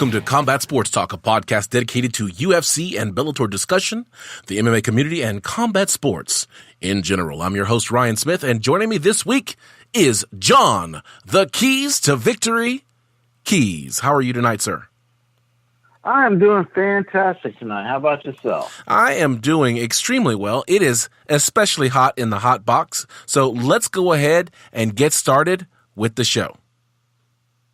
Welcome to Combat Sports Talk, a podcast dedicated to UFC and Bellator discussion, the MMA community, and combat sports in general. I'm your host, Ryan Smith, and joining me this week is John, the Keys to Victory Keys. How are you tonight, sir? I am doing fantastic tonight. How about yourself? I am doing extremely well. It is especially hot in the hot box, so let's go ahead and get started with the show.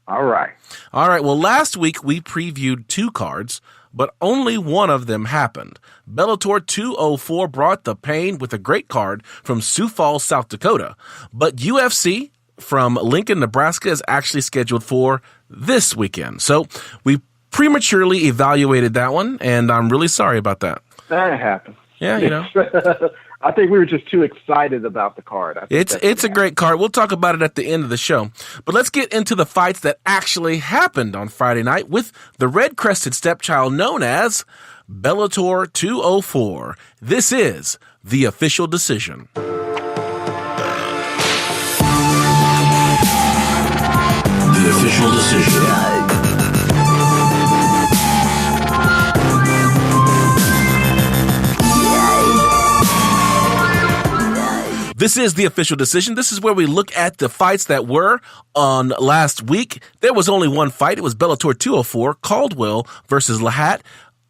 All right. Well, last week we previewed two cards, but only one of them happened. Bellator 204 brought the pain with a great card from Sioux Falls, South Dakota. But UFC from Lincoln, Nebraska is actually scheduled for this weekend. So we prematurely evaluated that one, and I'm really sorry about that. That happened. Yeah, you know. I think we were just too excited about the card. It's a great card. We'll talk about it at the end of the show. But let's get into the fights that actually happened on Friday night with the red-crested stepchild known as Bellator 204. This is the official decision. The official decision. This is the official decision. This is where we look at the fights that were on last week. There was only one fight. It was Bellator 204, Caldwell versus Lahat,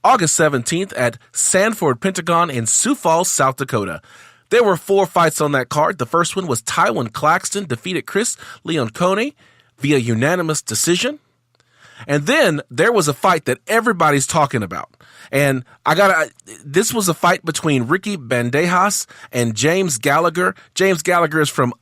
August 17th at Sanford Pentagon in Sioux Falls, South Dakota. There were four fights on that card. The first one was Tywin Claxton defeated Chris Leoncone via unanimous decision. And then there was a fight that everybody's talking about. And this was a fight between Ricky Bandejas and James Gallagher. James Gallagher is from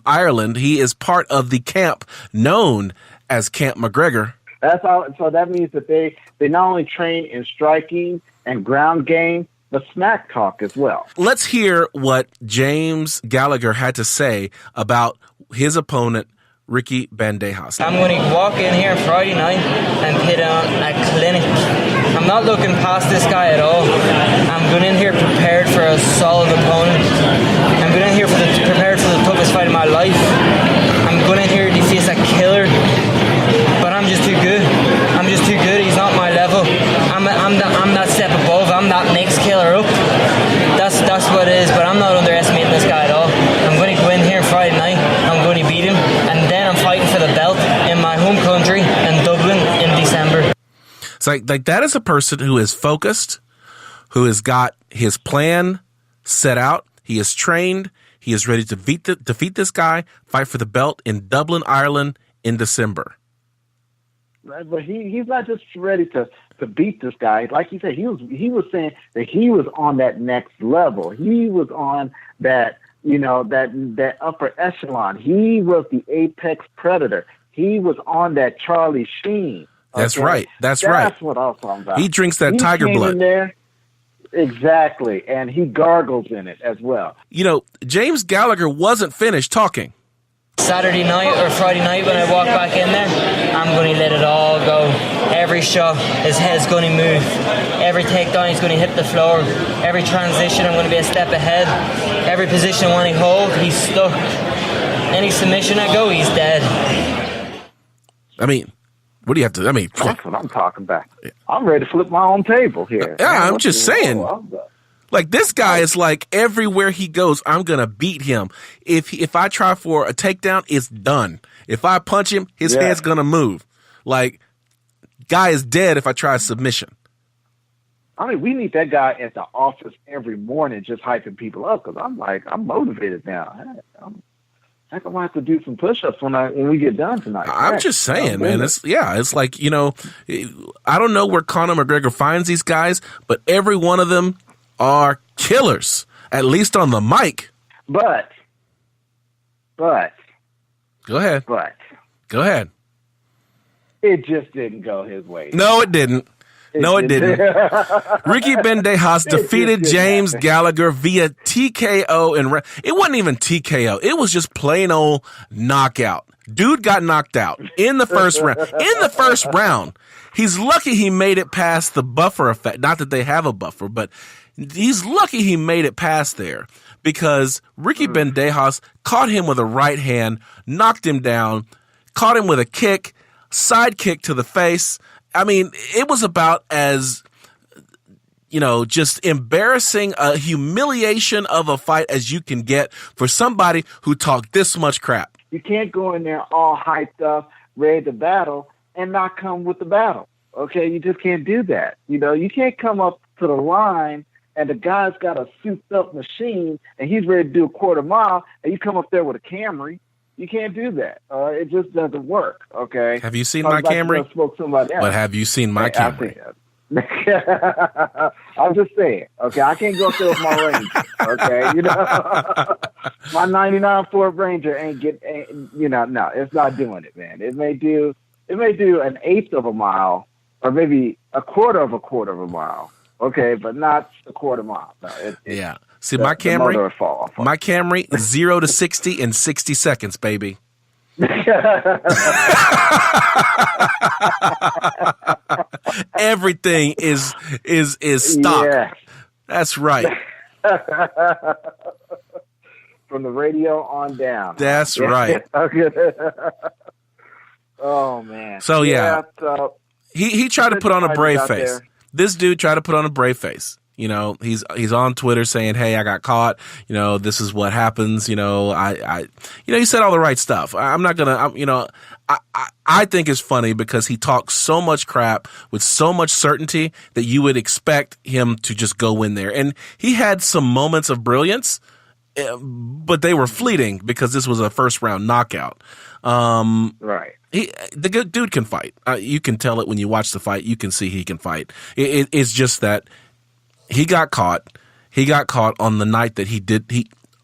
Ireland. He is part of the camp known as Camp McGregor. That's all. So that means that they not only train in striking and ground game, but smack talk as well. Let's hear what James Gallagher had to say about his opponent, Ricky Bandejas. I'm going to walk in here Friday night and put on a clinic. I'm not looking past this guy at all. I'm going in here prepared for a solid opponent. I'm going in here prepared for the toughest fight of my life. I'm going in here to face a killer, but I'm just too good. I'm just too good. He's not my level. I'm that step above. I'm that next killer up. That's what it is, but I'm not underestimating this guy at all. I'm going to go in here Friday night. I'm going to beat him, and then I'm fighting for the belt in my home country in Dublin in December. It's like that is a person who is focused, who has got his plan set out. He is trained. He is ready to defeat this guy, fight for the belt in Dublin, Ireland in December. Right, but he's not just ready to beat this guy. Like you said, he was saying that he was on that next level. He was on that, that upper echelon. He was the apex predator. He was on that Charlie Sheen. Okay? That's right. That's what I was talking about. He drinks that tiger blood. In there, exactly, and he gargles in it as well. James Gallagher wasn't finished talking. Saturday night or Friday night when I walk back in there, I'm going to let it all go. Every shot, his head's going to move. Every takedown, he's going to hit the floor. Every transition, I'm going to be a step ahead. Every position I want to hold, he's stuck. Any submission I go, he's dead. What do you have to? That's what I'm talking about. I'm ready to flip my own table here. Yeah, I'm just saying. Like, this guy is like, everywhere he goes, I'm going to beat him. If I try for a takedown, it's done. If I punch him, his head's going to move. Like, guy is dead if I try a submission. We need that guy at the office every morning just hyping people up, because I'm motivated now. I think I might have to do some push-ups when we get done tonight. I'm just saying, man. It's like, I don't know where Conor McGregor finds these guys, but every one of them are killers, at least on the mic. But. Go ahead. It just didn't go his way. No, it didn't. Ricky Bandejas defeated James Gallagher via TKO, and it wasn't even TKO. It was just plain old knockout. Dude got knocked out in the first round. He's lucky he made it past the buffer effect. Not that they have a buffer, but he's lucky he made it past there, because Ricky Bandejas caught him with a right hand, knocked him down, caught him with a kick, side kick to the face. I mean, it was about as, just embarrassing, a humiliation of a fight as you can get for somebody who talked this much crap. You can't go in there all hyped up, ready to battle, and not come with the battle. Okay, you just can't do that. You can't come up to the line and the guy's got a souped-up machine and he's ready to do a quarter mile, and you come up there with a Camry. You can't do that. It just doesn't work. Okay. Have you seen my Camry? But have you seen my Camry? I'm just saying. Okay, I can't go up there with my Ranger. Okay, my '99 Ford Ranger no, it's not doing it, man. It may do an eighth of a mile, or maybe a quarter of a mile. Okay, but not a quarter mile. No, yeah. See, my Camry, 0 to 60 in 60 seconds, baby. Everything is stock. Yes. That's right. From the radio on down. That's right. Okay. Oh man. So yeah. He tried to put on a brave face. There. This dude tried to put on a brave face. He's on Twitter saying, "Hey, I got caught. This is what happens. He said all the right stuff. I'm not gonna, I think it's funny because he talks so much crap with so much certainty that you would expect him to just go in there. And he had some moments of brilliance, but they were fleeting because this was a first round knockout. Right. The good dude can fight. You can tell it when you watch the fight. You can see he can fight. It's just that he got caught. He got caught on the night that he did.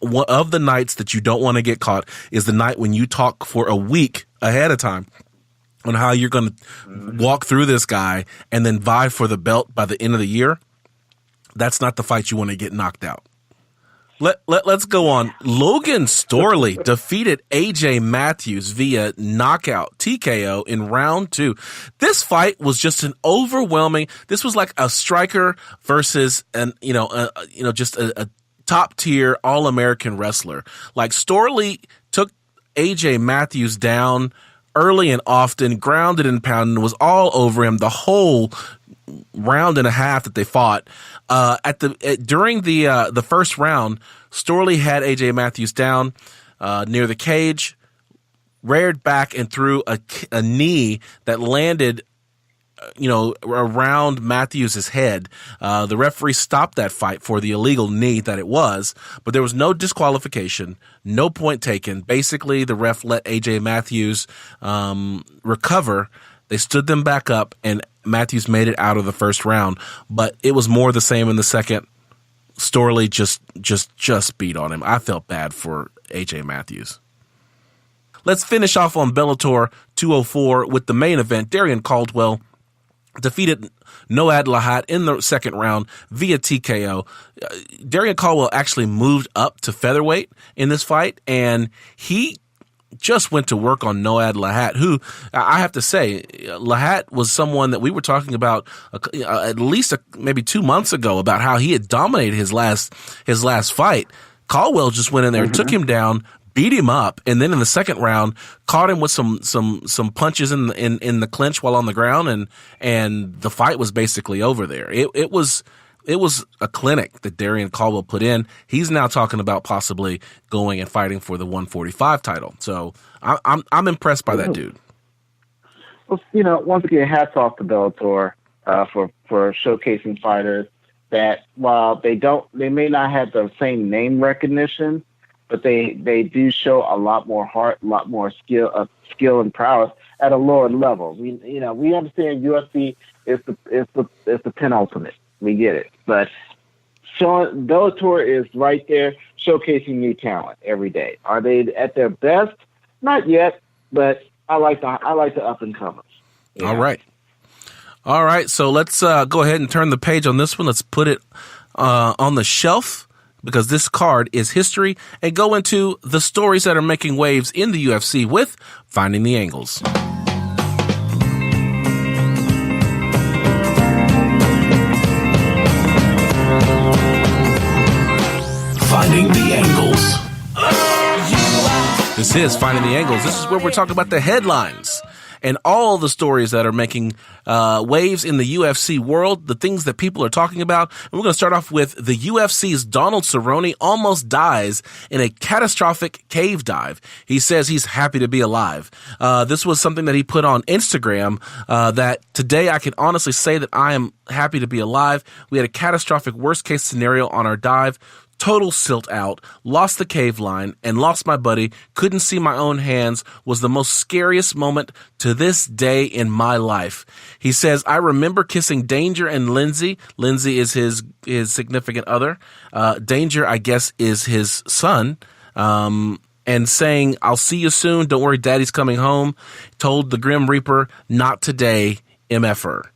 One of the nights that you don't want to get caught is the night when you talk for a week ahead of time on how you're going to walk through this guy and then vie for the belt by the end of the year. That's not the fight you want to get knocked out. Let's go on. Logan Storley defeated AJ Matthews via knockout TKO in round 2. This fight was just an overwhelming. This was like a striker versus just a top tier All-American wrestler. Like Storley took AJ Matthews down early and often, grounded and pounded, was all over him the whole round and a half that they fought. During the first round, Storley had AJ Matthews down near the cage, reared back and threw a knee that landed around Matthews' head. The referee stopped that fight for the illegal knee that it was, but there was no disqualification, no point taken. Basically, the ref let AJ Matthews recover. They stood them back up, and Matthews made it out of the first round, but it was more the same in the second. Storley just beat on him. I felt bad for AJ Matthews. Let's finish off on Bellator 204 with the main event. Darrion Caldwell defeated Noad Lahat in the second round via TKO. Darrion Caldwell actually moved up to featherweight in this fight, and he just went to work on Noad Lahat, who I have to say, Lahat was someone that we were talking about at least maybe 2 months ago about how he had dominated his last fight. Caldwell just went in there, took him down, beat him up, and then in the second round caught him with some punches in the clinch while on the ground, and the fight was basically over there. It was a clinic that Darrion Caldwell put in. He's now talking about possibly going and fighting for the 145 title. So I'm impressed by that dude. Well, once again, hats off to Bellator for showcasing fighters that while they may not have the same name recognition, but they do show a lot more heart, a lot more skill and prowess at a lower level. We understand UFC is the penultimate. We get it, but Bellator is right there showcasing new talent every day. Are they at their best? Not yet, but I like the up and comers. All right. So let's go ahead and turn the page on this one. Let's put it on the shelf because this card is history, and go into the stories that are making waves in the UFC with Finding the Angles. Finding the Angles. This is Finding the Angles. This is where we're talking about the headlines and all the stories that are making waves in the UFC world, the things that people are talking about. And we're going to start off with the UFC's Donald Cerrone almost dies in a catastrophic cave dive. He says he's happy to be alive. This was something that he put on Instagram that today I can honestly say that I am happy to be alive. We had a catastrophic worst case scenario on our dive. Total silt out, lost the cave line, and lost my buddy, couldn't see my own hands, was the most scariest moment to this day in my life. He says, I remember kissing Danger and Lindsay. Lindsay is his significant other. Danger, I guess, is his son. And saying, I'll see you soon, don't worry, daddy's coming home. Told the Grim Reaper, not today, MFR.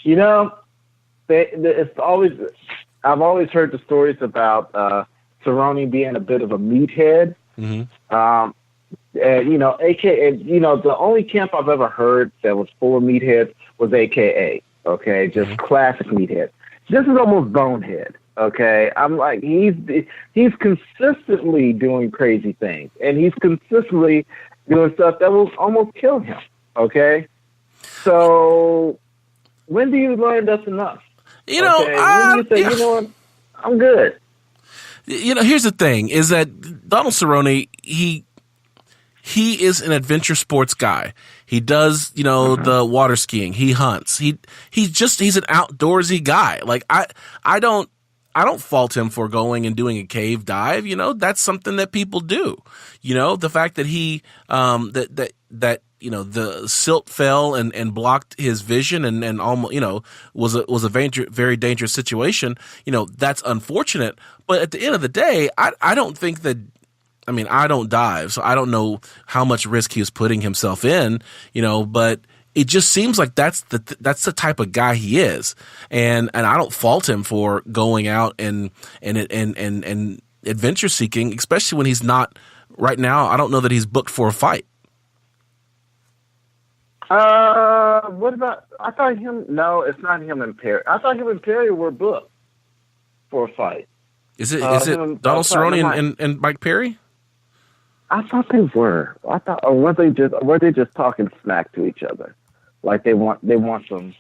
You know, it's always. I've always heard the stories about Cerrone being a bit of a meathead. Mm-hmm. And, you know, AKA, you know, the only camp I've ever heard that was full of meatheads was AKA. Okay, just classic meathead. This is almost bonehead. Okay, I'm like he's consistently doing crazy things, and he's consistently doing stuff that will almost kill him. Okay, so. When do you learn that's enough? You know, when do you say, you know what, I'm good? You know, here's the thing: is that Donald Cerrone, he is an adventure sports guy. He does, you know, the water skiing. He hunts. He's an outdoorsy guy. Like I don't fault him for going and doing a cave dive. You know, that's something that people do. You know, the fact that he that you know, the silt fell and blocked his vision and almost, you know, was a very dangerous situation. You know, that's unfortunate. But at the end of the day, I don't think that, I mean, I don't dive, so I don't know how much risk he was putting himself in, you know, but it just seems like that's the type of guy he is. And I don't fault him for going out and adventure seeking, especially when he's not right now. I don't know that he's booked for a fight. What about? I thought him. No, it's not him and Perry. I thought him and Perry were booked for a fight. Is it Donald Cerrone and Mike Perry? I thought they were. I thought, or were they just talking smack to each other? Like they want some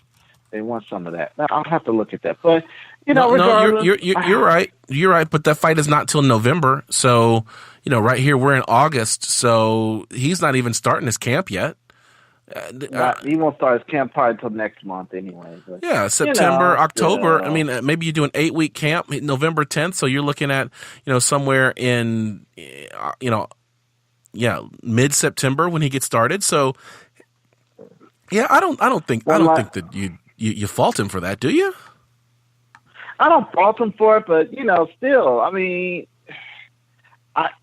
of that. Now, I'll have to look at that. But you know, you're right. You're right. But that fight is not till November. So you know, right here we're in August. So he's not even starting his camp yet. He won't start his camp probably until next month anyway. But, yeah, September, October. I mean, maybe you do an 8-week camp, November 10th. So you're looking at, you know, somewhere in, you know, mid-September when he gets started. So, yeah, I don't think that you fault him for that, do you? I don't fault him for it, but you know, still, I mean.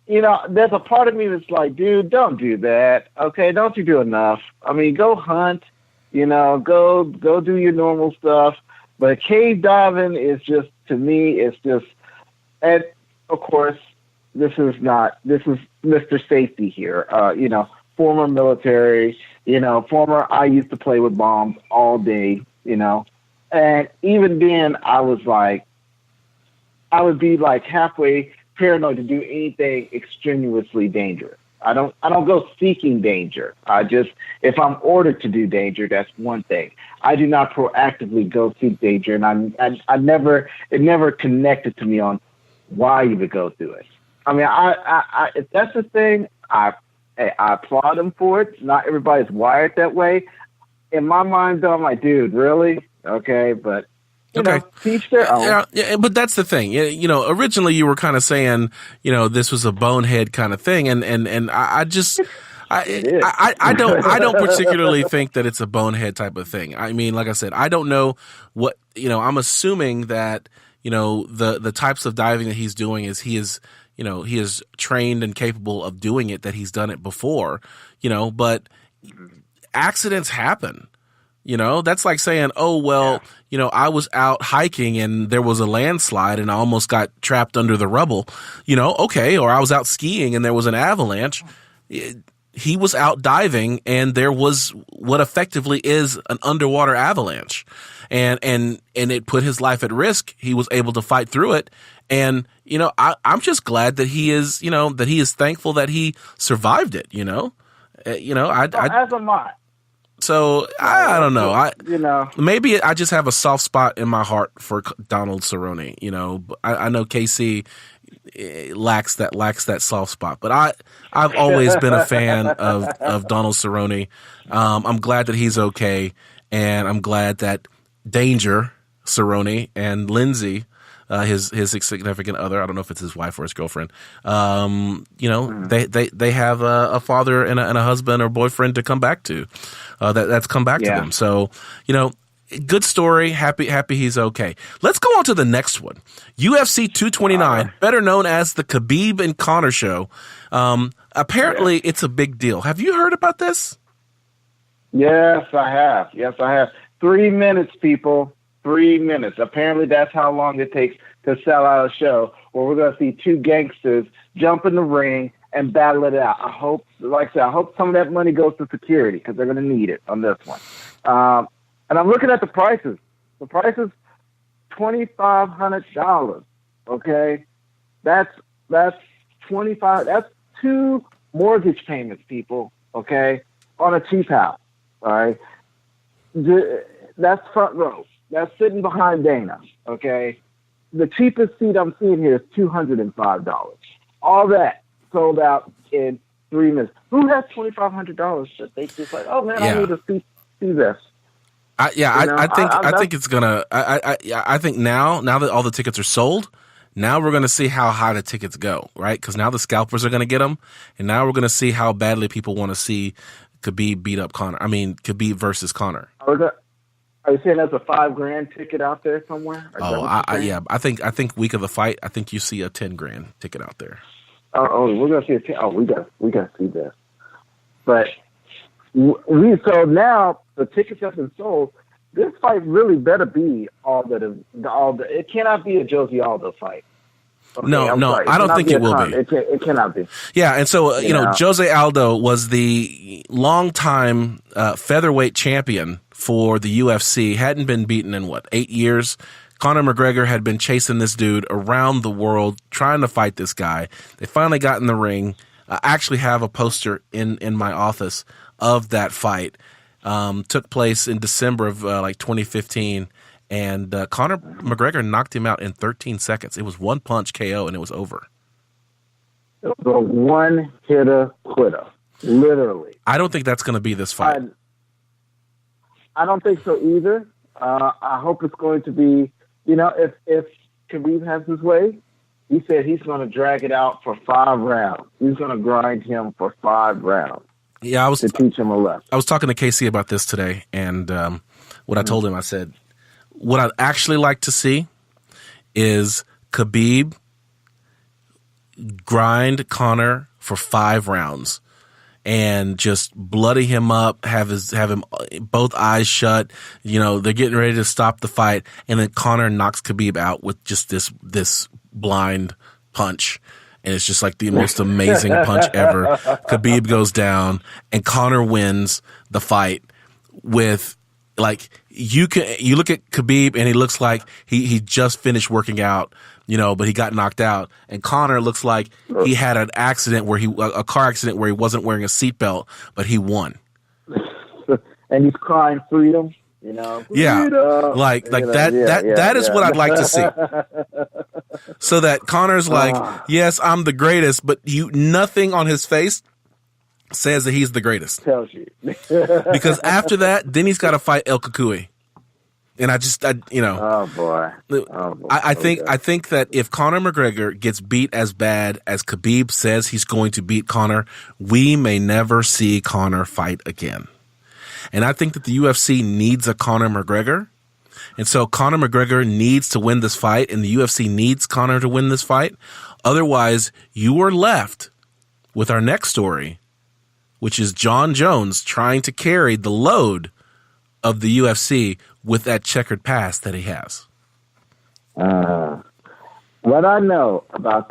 There's a part of me that's like, dude, don't do that. Okay, don't you do enough? I mean, go hunt, you know, go do your normal stuff. But cave diving is just, to me, it's just, and of course, this is Mr. Safety here. You know, former military, you know, I used to play with bombs all day, you know, and even then I would be like halfway paranoid to do anything extraneously dangerous. I don't go seeking danger. If I'm ordered to do danger, that's one thing. I do not proactively go seek danger, and it never connected to me on why you would go through it. I mean, if that's the thing, I applaud him for it. Not everybody's wired that way. In my mind, though, I'm like, dude, really? Okay, but. You know, teach their own. Yeah, but that's the thing. You know, originally you were kind of saying, you know, this was a bonehead kind of thing, and I don't particularly think that it's a bonehead type of thing. I mean, like I said, I don't know what, you know, I'm assuming that, you know, the types of diving that he's doing is he is trained and capable of doing it, that he's done it before, you know, but accidents happen. You know, that's like saying, oh, well, you know, I was out hiking and there was a landslide and I almost got trapped under the rubble, you know, okay. Or I was out skiing and there was an avalanche. he was out diving and there was what effectively is an underwater avalanche, and it put his life at risk. He was able to fight through it. And, I'm just glad that he is, that he is thankful that he survived it, as am I. So I don't know. Maybe I just have a soft spot in my heart for Donald Cerrone. I know KC lacks that soft spot, but I've always been a fan of Donald Cerrone. I'm glad that he's okay, and I'm glad that Danger Cerrone and Lindsay, his significant other, I don't know if it's his wife or his girlfriend, they have a father and a husband or boyfriend to come back to, that's come back to them. So, good story. Happy he's okay. Let's go on to the next one. UFC 229, better known as the Khabib and Conor show. Apparently it's a big deal. Have you heard about this? Yes, I have. 3 minutes, people. 3 minutes. Apparently that's how long it takes to sell out a show where we're going to see two gangsters jump in the ring and battle it out. I hope some of that money goes to security because they're going to need it on this one. And I'm looking at the prices. The price is $2,500. Okay, that's $25. That's 2 mortgage payments, people. Okay, on a cheap house. All right, that's front row. That's sitting behind Dana. Okay, the cheapest seat I'm seeing here is $205. All that sold out in 3 minutes. Who has $2,500 that they just like? Oh man, I need to see this. I think it's gonna. I think now that all the tickets are sold, now we're gonna see how high the tickets go, right? Because now the scalpers are gonna get them, and now we're gonna see how badly people want to see Khabib beat up Conor. I mean, Khabib versus Conor. Are you saying there's a $5,000 ticket out there somewhere? I think week of the fight, I think you see a $10,000 ticket out there. Oh, we're gonna see we gotta see this, but. So now the tickets have been sold. This fight really better be all that. It cannot be a Josie Aldo fight. Okay, no, I don't think it will be. It cannot be. Yeah, and so Jose Aldo was the longtime featherweight champion for the UFC. Hadn't been beaten in 8 years. Conor McGregor had been chasing this dude around the world, trying to fight this guy. They finally got in the ring. I actually have a poster in my office of that fight. Took place in December of 2015, and Conor McGregor knocked him out in 13 seconds. It was one punch KO, and it was over. It was a one-hitter quitter, literally. I don't think that's going to be this fight. I don't think so either. I hope it's going to be, if Khabib has his way, he said he's going to drag it out for 5 rounds. He's going to grind him for 5 rounds. Yeah, to teach him a lesson. I was talking to Casey about this today, and what I told him, I said, what I'd actually like to see is Khabib grind Conor for 5 rounds and just bloody him up, have him both eyes shut. They're getting ready to stop the fight, and then Conor knocks Khabib out with just this blind punch. And it's just like the most amazing punch ever. Khabib goes down, and Conor wins the fight with you look at Khabib and he looks like he just finished working out, but he got knocked out. And Conor looks like he had an accident a car accident where he wasn't wearing a seatbelt, but he won. And he's crying freedom. Freedom. That is what I'd like to see. So that Conor's yes, I'm the greatest, but nothing on his face says that he's the greatest. Tells you. Because after that, then he's got to fight El Kakui. And oh boy. I think that if Conor McGregor gets beat as bad as Khabib says he's going to beat Conor, we may never see Conor fight again. And I think that the UFC needs a Conor McGregor. And so Conor McGregor needs to win this fight, and the UFC needs Conor to win this fight. Otherwise, you are left with our next story, which is John Jones trying to carry the load of the UFC with that checkered past that he has. What I know about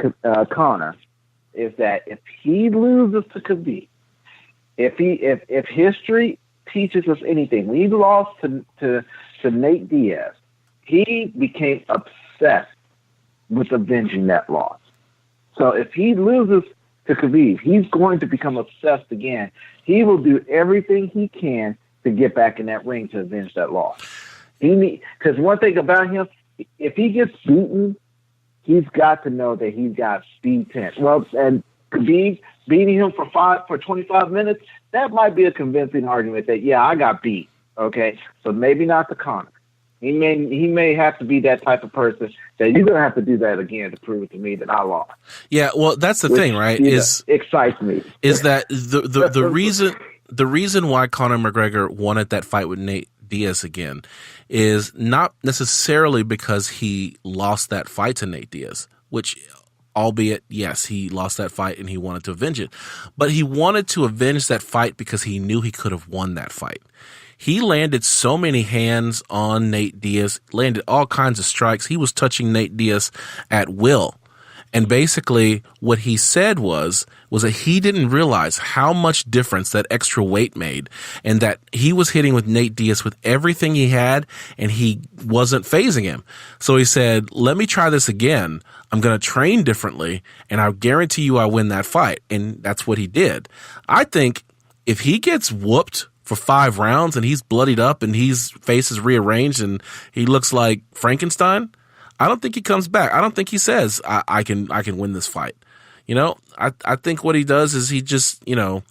Conor is that if he loses to Khabib, if history teaches us anything, when he lost to Nate Diaz, he became obsessed with avenging that loss. So if he loses to Khabib, he's going to become obsessed again. He will do everything he can to get back in that ring to avenge that loss. Because one thing about him, if he gets beaten, he's got to know that he's got speed 10. Well, and Khabib beating him for 25 minutes, that might be a convincing argument that, yeah, I got beat. Okay, so maybe not the Conor. He may have to be that type of person that you're gonna have to do that again to prove to me that I lost. Yeah, well, that's the thing, right? Excites me is that the reason why Conor McGregor wanted that fight with Nate Diaz again is not necessarily because he lost that fight to Nate Diaz, which, albeit, yes, he lost that fight and he wanted to avenge it, but he wanted to avenge that fight because he knew he could have won that fight. He landed so many hands on Nate Diaz, landed all kinds of strikes. He was touching Nate Diaz at will. And basically what he said was that he didn't realize how much difference that extra weight made, and that he was hitting with Nate Diaz with everything he had and he wasn't phasing him. So he said, let me try this again. I'm going to train differently and I guarantee you I win that fight. And that's what he did. I think if he gets whooped for 5 rounds and he's bloodied up and his face is rearranged and he looks like Frankenstein, I don't think he comes back. I don't think he says I can win this fight. You know, I think what he does is he just, you know,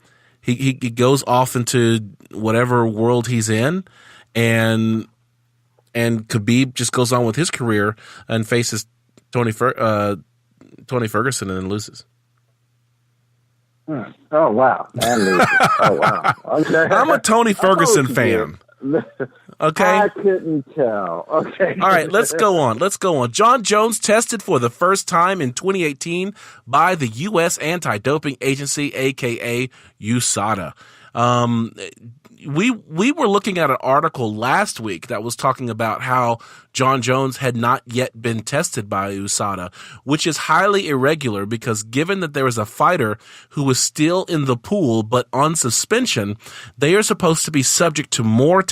he goes off into whatever world he's in, and Khabib just goes on with his career and faces Tony Ferguson and then loses. Oh wow! Oh wow! Okay. I'm a Tony Ferguson fan. Okay. I couldn't tell. Okay. All right, let's go on. Jon Jones tested for the first time in 2018 by the U.S. Anti-Doping Agency, aka USADA. We were looking at an article last week that was talking about how Jon Jones had not yet been tested by USADA, which is highly irregular because given that there is a fighter who is still in the pool but on suspension, they are supposed to be subject to more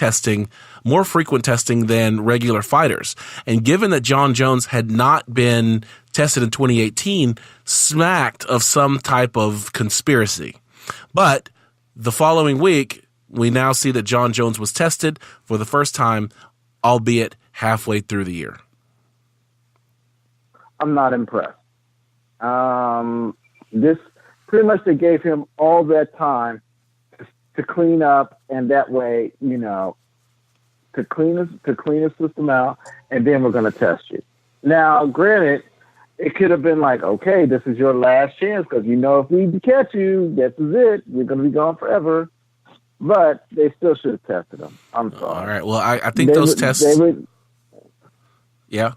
frequent testing than regular fighters. And given that Jon Jones had not been tested in 2018, smacked of some type of conspiracy. But the following week, we now see that Jon Jones was tested for the first time, albeit halfway through the year. I'm not impressed. This pretty much they gave him all that time to clean up, and that way, you know, to clean his system out, and then we're going to test you. Now, granted, it could have been like, okay, this is your last chance because you know if we catch you, this is it. You're going to be gone forever. But they still should have tested him. I'm sorry. All right. Well, I think those tests. Yeah.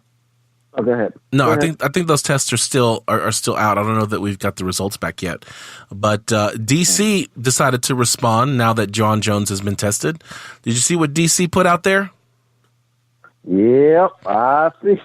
Oh, go ahead. No, go I ahead. think those tests are still out. I don't know that we've got the results back yet. But DC decided to respond now that Jon Jones has been tested. Did you see what DC put out there? Yep, I see.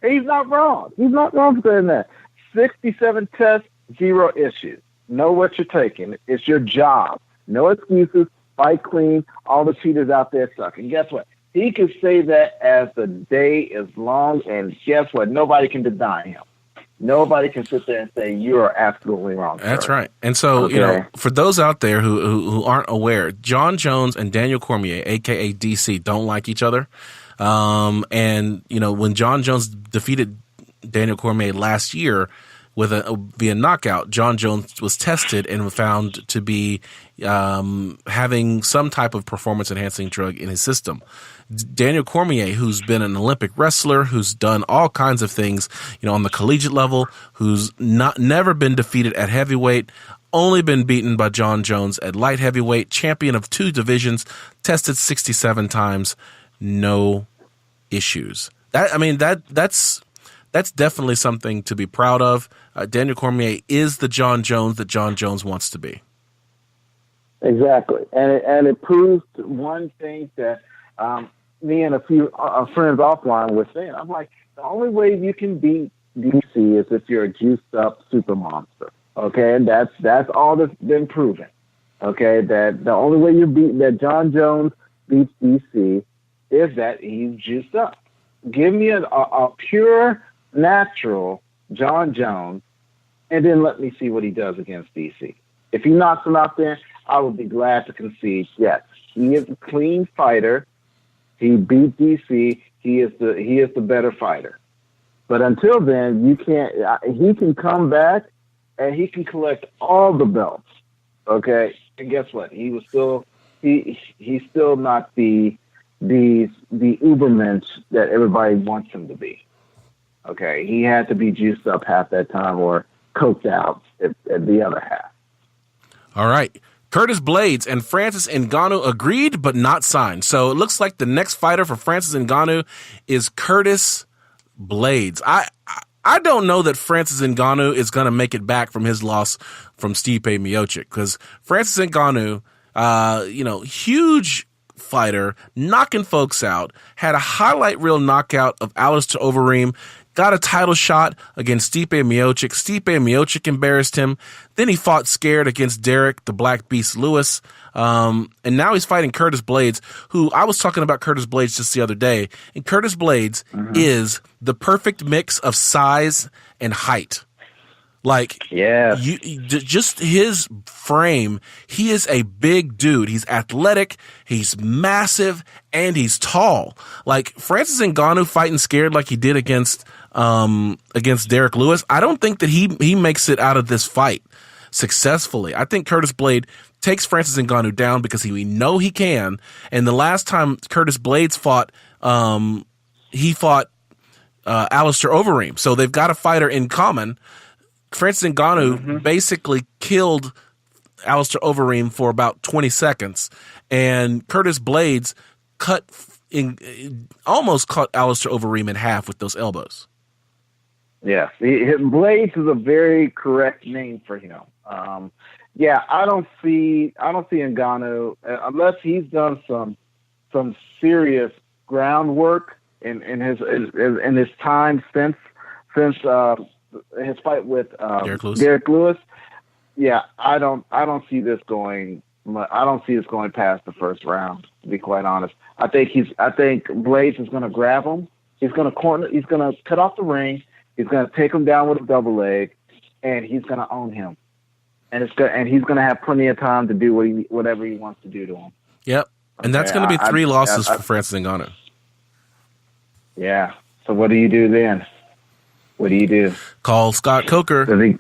He's not wrong. He's not wrong for saying that. 67 tests, 0 issues. Know what you're taking. It's your job. No excuses. Fight clean. All the cheaters out there suck. And guess what? He can say that as the day is long, and guess what? Nobody can deny him. Nobody can sit there and say you are absolutely wrong. That's sir. right. And so, okay. You know, for those out there who aren't aware, Jon Jones and Daniel Cormier, aka DC, don't like each other. And you know, when Jon Jones defeated Daniel Cormier last year via knockout, Jon Jones was tested and found to be having some type of performance-enhancing drug in his system. Daniel Cormier, who's been an Olympic wrestler, who's done all kinds of things, you know, on the collegiate level, who's never been defeated at heavyweight, only been beaten by Jon Jones at light heavyweight, champion of 2 divisions, tested 67 times, no issues. That's definitely something to be proud of. Daniel Cormier is the Jon Jones that Jon Jones wants to be. Exactly. And it proves one thing that me and a few friends offline were saying. I'm like, the only way you can beat DC is if you're a juiced up super monster. Okay, and that's all that's been proven. Okay, that the only way that John Jones beats DC is that he's juiced up. Give me a pure, natural John Jones, and then let me see what he does against DC. If he knocks him out there, I would be glad to concede. Yes, he is a clean fighter. He beat DC. He is the better fighter. But until then, you can't. He can come back and he can collect all the belts. Okay, and guess what? He was still he's still not the Ubermensch that everybody wants him to be. Okay, he had to be juiced up half that time or coked out at the other half. All right. Curtis Blades and Francis Ngannou agreed but not signed. So it looks like the next fighter for Francis Ngannou is Curtis Blades. I don't know that Francis Ngannou is going to make it back from his loss from Stipe Miocic, because Francis Ngannou, huge fighter, knocking folks out, had a highlight reel knockout of Alistair Overeem, got a title shot against Stipe Miocic. Stipe Miocic embarrassed him. Then he fought scared against Derek, the Black Beast Lewis. And now he's fighting Curtis Blades, who I was talking about Curtis Blades just the other day. And Curtis Blades is the perfect mix of size and height. Like, yeah, just his frame, he is a big dude. He's athletic, he's massive, and he's tall. Like, Francis Ngannou fighting scared like he did against Derek Lewis, I don't think that he makes it out of this fight successfully. I think Curtis Blade takes Francis Ngannou down because we know he can. And the last time Curtis Blades fought, he fought Alistair Overeem. So they've got a fighter in common. Francis Ngannou basically killed Alistair Overeem for about 20 seconds, and Curtis Blades almost cut Alistair Overeem in half with those elbows. Yes, Blades is a very correct name for him. I don't see Ngannou unless he's done some serious groundwork in his time since his fight with Derek Lewis. Yeah, I don't see this going. I don't see this going past the first round, to be quite honest. I think Blades is going to grab him. He's going to cut off the ring. He's going to take him down with a double leg, and he's going to own him. And he's going to have plenty of time to do whatever he wants to do to him. Yep, and that's going to be 3 losses for Francis Ngannou. Yeah. So what do you do then? What do you do? Call Scott Coker. And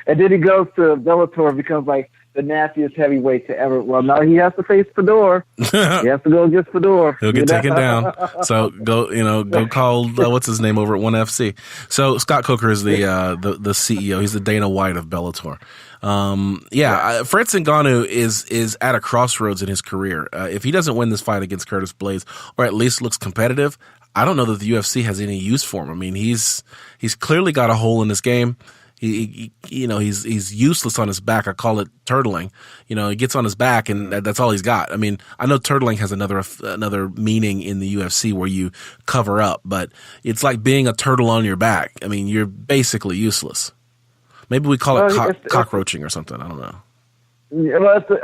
then he goes to Bellator, becomes like the nastiest heavyweight to ever. Well, no, he has to face Fedor. He has to go against Fedor. He'll get taken down. So go call what's his name over at ONE FC. So Scott Coker is the CEO. He's the Dana White of Bellator. Francis Ngannou is at a crossroads in his career. If he doesn't win this fight against Curtis Blades, or at least looks competitive, I don't know that the UFC has any use for him. I mean, he's clearly got a hole in his game. He's useless on his back. I call it turtling. He gets on his back and that's all he's got. I mean, I know turtling has another meaning in the UFC where you cover up, but it's like being a turtle on your back. I mean, you're basically useless. Maybe we call it cockroaching or something. I don't know.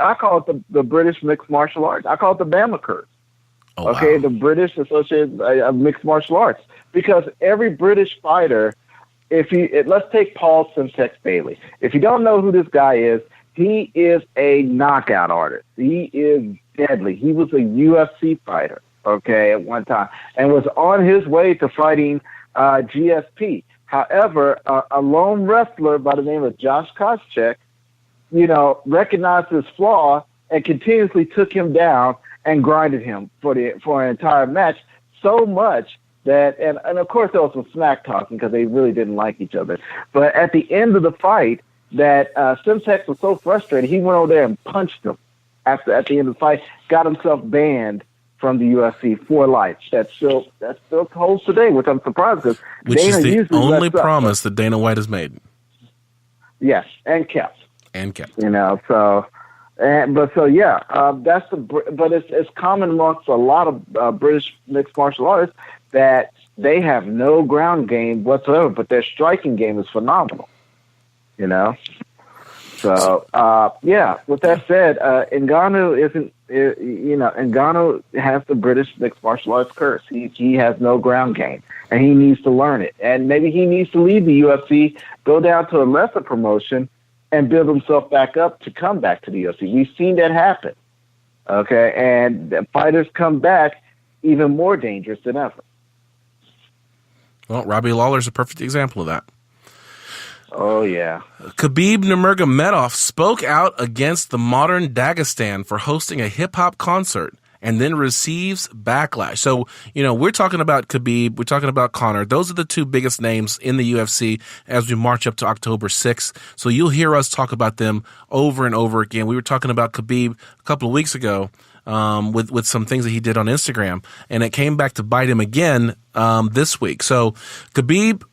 I call it the British mixed martial arts. I call it the Bama curse. Oh, okay, wow. The British Association of Mixed Martial Arts, because every British fighter, let's take Paul Simtex Bailey. If you don't know who this guy is, he is a knockout artist. He is deadly. He was a UFC fighter, okay, at one time, and was on his way to fighting GSP. However, a lone wrestler by the name of Josh Koscheck, recognized his flaw and continuously took him down and grinded him for an entire match, so much that, and of course there was some smack talking because they really didn't like each other. But at the end of the fight, that Simtex was so frustrated, he went over there and punched him at the end of the fight, got himself banned from the UFC for life. That still holds today, which I'm surprised because which Dana is the only promise that Dana White has made. Yes, and kept. So. But it's common amongst a lot of British mixed martial artists that they have no ground game whatsoever, but their striking game is phenomenal. So, with that said, Ngannou Ngannou has the British mixed martial arts curse. He has no ground game, and he needs to learn it. And maybe he needs to leave the UFC, go down to a lesser promotion, and build himself back up to come back to the UFC. We've seen that happen. Okay, and the fighters come back even more dangerous than ever. Well, Robbie Lawler's a perfect example of that. Oh, yeah. Khabib Nurmagomedov spoke out against the modern Dagestan for hosting a hip-hop concert and then receives backlash. So, we're talking about Khabib, we're talking about Conor. Those are the two biggest names in the UFC as we march up to October 6th. So you'll hear us talk about them over and over again. We were talking about Khabib a couple of weeks ago with some things that he did on Instagram, and it came back to bite him again this week. So Khabib,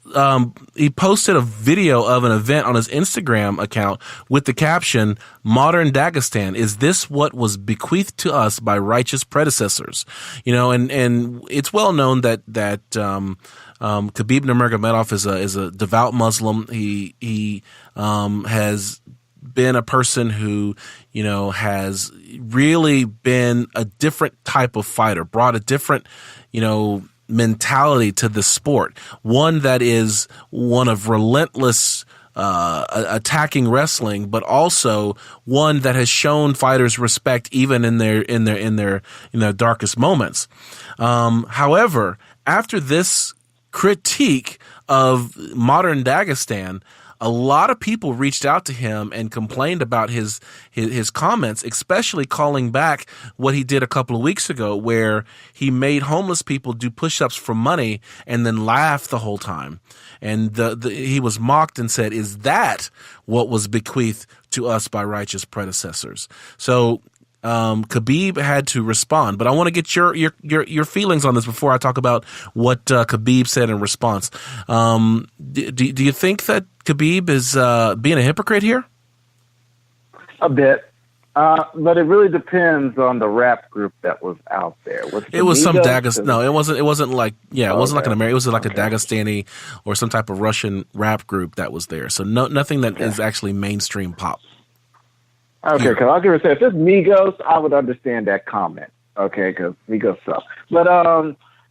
he posted a video of an event on his Instagram account with the caption, "Modern Dagestan, is this what was bequeathed to us by righteous predecessors?" And it's well known that Khabib Nurmagomedov is a devout Muslim. He has been a person who, has really been a different type of fighter, brought a different, mentality to the sport. One that is one of relentless attacking wrestling, but also one that has shown fighters respect even in their darkest moments. However, after this critique of modern Dagestan, a lot of people reached out to him and complained about his comments, especially calling back what he did a couple of weeks ago, where he made homeless people do push-ups for money and then laugh the whole time. And he was mocked and said, "Is that what was bequeathed to us by righteous predecessors?" So Khabib had to respond, but I want to get your feelings on this before I talk about what Khabib said in response. Do you think that Khabib is being a hypocrite here? A bit, but it really depends on the rap group that was out there. It was some Dagestan. No, it wasn't. It wasn't like it wasn't like an American. It was like a Dagestani or some type of Russian rap group that was there. So nothing that is actually mainstream pop. Okay, because I was going to say, if it's Migos, I would understand that comment. Okay, because Migos suck. But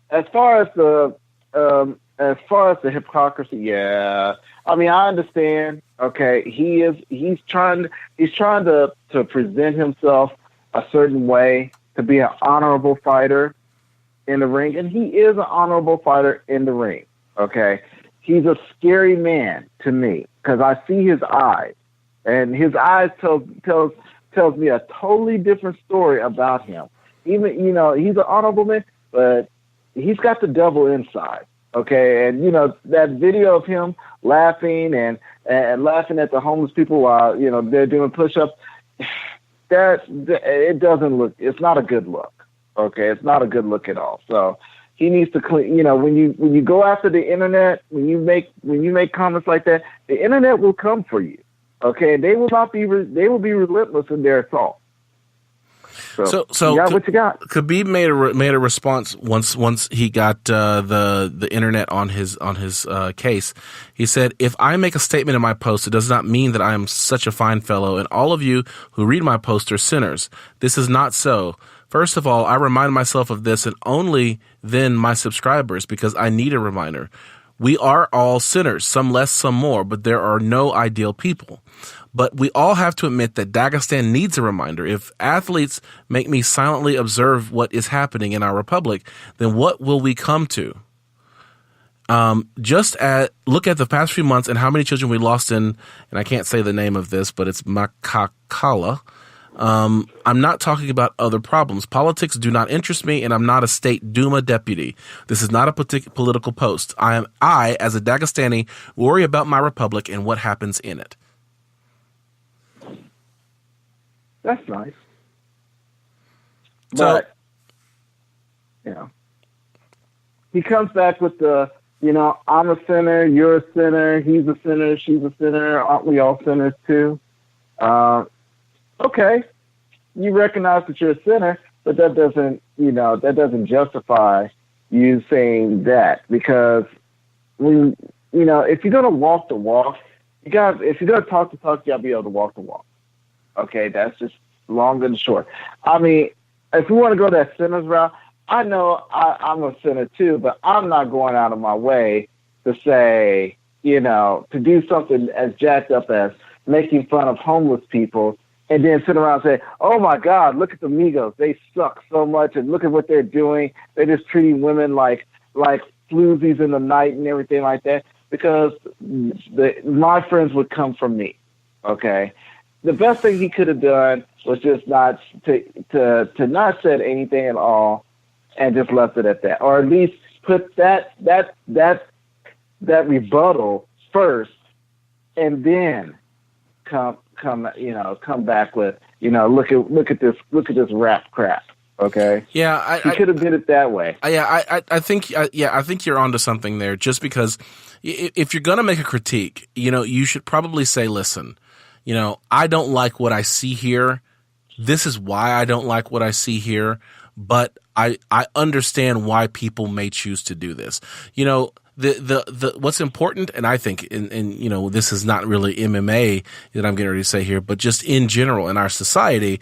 as far as the hypocrisy, yeah, I mean, I understand. Okay, he's trying to present himself a certain way, to be an honorable fighter in the ring, and he is an honorable fighter in the ring. Okay, he's a scary man to me because I see his eyes. And his eyes tells me a totally different story about him. Even, he's an honorable man, but he's got the devil inside. Okay. And, that video of him laughing and laughing at the homeless people while, they're doing push-ups, it doesn't look, it's not a good look. Okay. It's not a good look at all. So he needs to clean, when you go after the internet, when you make comments like that, the internet will come for you. Okay, they will be relentless in their assault. So you got what you got. Khabib made a response once he got the internet on his case. He said, "If I make a statement in my post, it does not mean that I am such a fine fellow, and all of you who read my post are sinners. This is not so. First of all, I remind myself of this, and only then my subscribers, because I need a reminder. We are all sinners, some less, some more, but there are no ideal people. But we all have to admit that Dagestan needs a reminder. If athletes make me silently observe what is happening in our republic, then what will we come to? Look at the past few months and how many children we lost in, and I can't say the name of this, but it's Makakala. I'm not talking about other problems. Politics do not interest me, and I'm not a state Duma deputy. This is not a political post. I, as a Dagestani, worry about my republic and what happens in it." That's nice. But, he comes back with the, I'm a sinner, you're a sinner, he's a sinner, she's a sinner, aren't we all sinners too? Okay, you recognize that you're a sinner, but that doesn't justify you saying that, because if you're going to walk the walk, if you're gonna talk the talk, you gotta be able to walk the walk. Okay, that's just long and short. I mean, if we want to go that sinners route, I know I'm a sinner too, but I'm not going out of my way to say, to do something as jacked up as making fun of homeless people and then sit around and say, oh my God, look at the Migos. They suck so much and look at what they're doing. They're just treating women like floozies in the night and everything like that, because my friends would come from me. Okay. The best thing he could have done was just not to not said anything at all and just left it at that, or at least put that rebuttal first, and then come back with look at this rap crap. Okay. Yeah, he could have did it that way. I think you're onto something there. Just because if you're gonna make a critique, you should probably say, listen, I don't like what I see here. This is why I don't like what I see here, but I understand why people may choose to do this. The what's important, and I think, this is not really MMA that I'm getting ready to say here, but just in general in our society,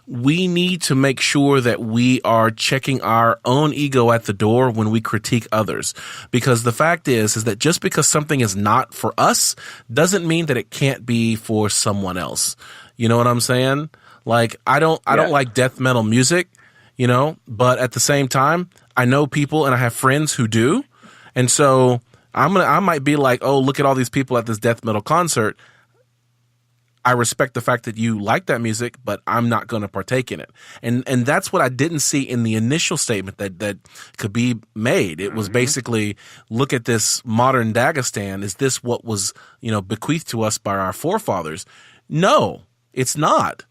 we need to make sure that we are checking our own ego at the door when we critique others. Because the fact is that just because something is not for us doesn't mean that it can't be for someone else. You know what I'm saying? Like, I don't like death metal music, but at the same time, I know people and I have friends who do. And so I might be like, oh, look at all these people at this death metal concert. I respect the fact that you like that music, but I'm not going to partake in it. And that's what I didn't see in the initial statement that Khabib made. It was basically, look at this modern Dagestan. Is this what was, bequeathed to us by our forefathers? No, it's not.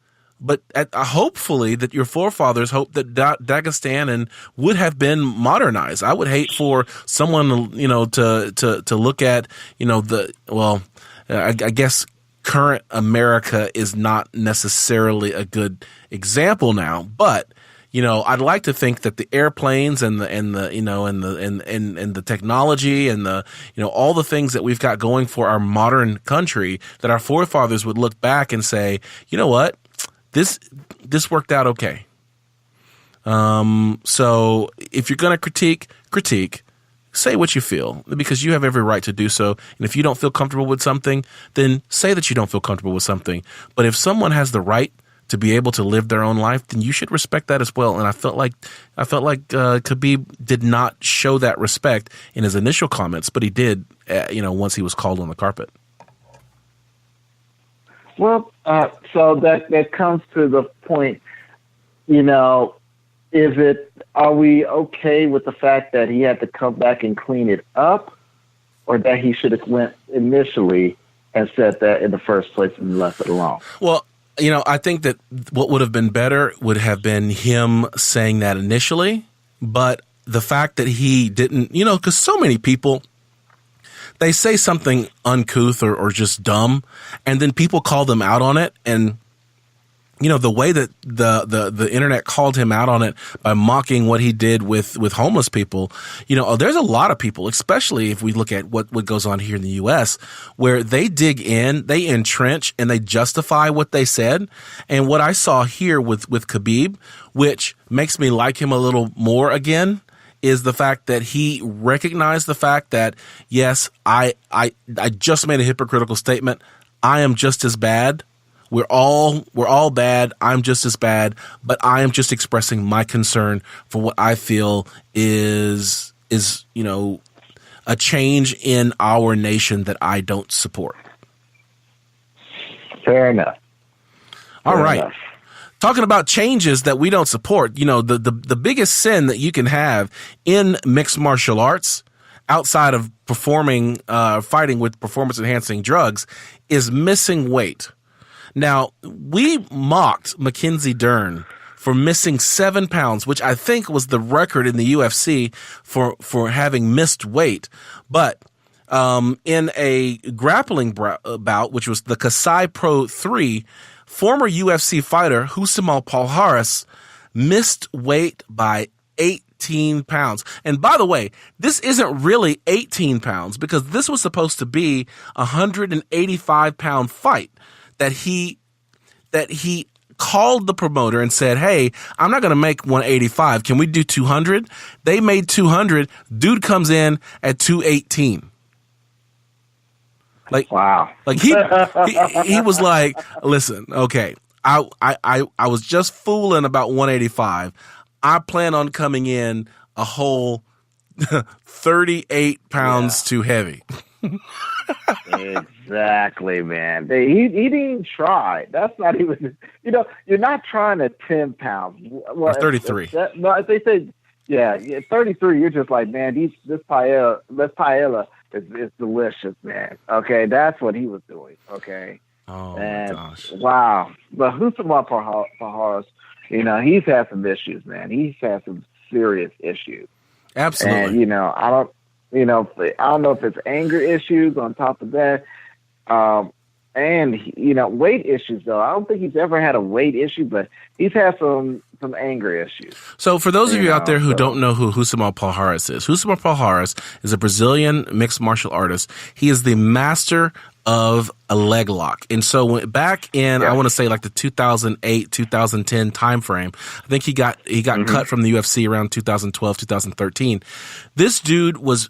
But hopefully that your forefathers hope that Dagestan would have been modernized. I would hate for someone, to look at, I guess current America is not necessarily a good example now, but I'd like to think that the airplanes and the technology and all the things that we've got going for our modern country, that our forefathers would look back and say, you know what? This worked out okay. So if you're going to critique, say what you feel, because you have every right to do so. And if you don't feel comfortable with something, then say that you don't feel comfortable with something. But if someone has the right to be able to live their own life, then you should respect that as well. And I felt like Khabib did not show that respect in his initial comments, but he did, once he was called on the carpet. Well, so that comes to the point, are we okay with the fact that he had to come back and clean it up, or that he should have went initially and said that in the first place and left it alone? Well, I think that what would have been better would have been him saying that initially, but the fact that he didn't, because so many people, they say something uncouth or just dumb, and then people call them out on it. And, the way that the internet called him out on it by mocking what he did with homeless people, there's a lot of people, especially if we look at what goes on here in the U.S., where they dig in, they entrench, and they justify what they said. And what I saw here with Khabib, which makes me like him a little more again, is the fact that he recognized the fact that, yes, I just made a hypocritical statement. I am just as bad. We're all bad. I'm just as bad, but I am just expressing my concern for what I feel is a change in our nation that I don't support. Fair enough. All right. Talking about changes that we don't support, the biggest sin that you can have in mixed martial arts, outside of fighting with performance-enhancing drugs, is missing weight. Now, we mocked Mackenzie Dern for missing 7 pounds, which I think was the record in the UFC for having missed weight. But in a grappling bout, which was the Kasai Pro 3, former UFC fighter Husamal Palhares missed weight by 18 pounds. And by the way, this isn't really 18 pounds because this was supposed to be a 185-pound fight that he called the promoter and said, hey, I'm not going to make 185. Can we do 200? They made 200. Dude comes in at 218. Wow. Like he was like, listen, okay, I was just fooling about 185. I plan on coming in a whole 38 pounds too heavy. Exactly, man. He didn't even try. That's not even, you're not trying to 10 pounds. Well, 33. If they say, 33, you're just like, man, this paella is delicious, man. Okay, that's what he was doing. Okay. Oh, and, my gosh. Wow. But Rousimar Palhares, he's had some issues, man. He's had some serious issues. Absolutely. And, I don't know if it's anger issues on top of that. And weight issues though. I don't think he's ever had a weight issue, but he's had some anger issues. So for those of you out there who don't know who Rousimar Palhares is, Rousimar Palhares is a Brazilian mixed martial artist. He is the master of a leg lock. And so back in, I want to say like the 2008, 2010 timeframe, I think he got cut from the UFC around 2012, 2013. This dude was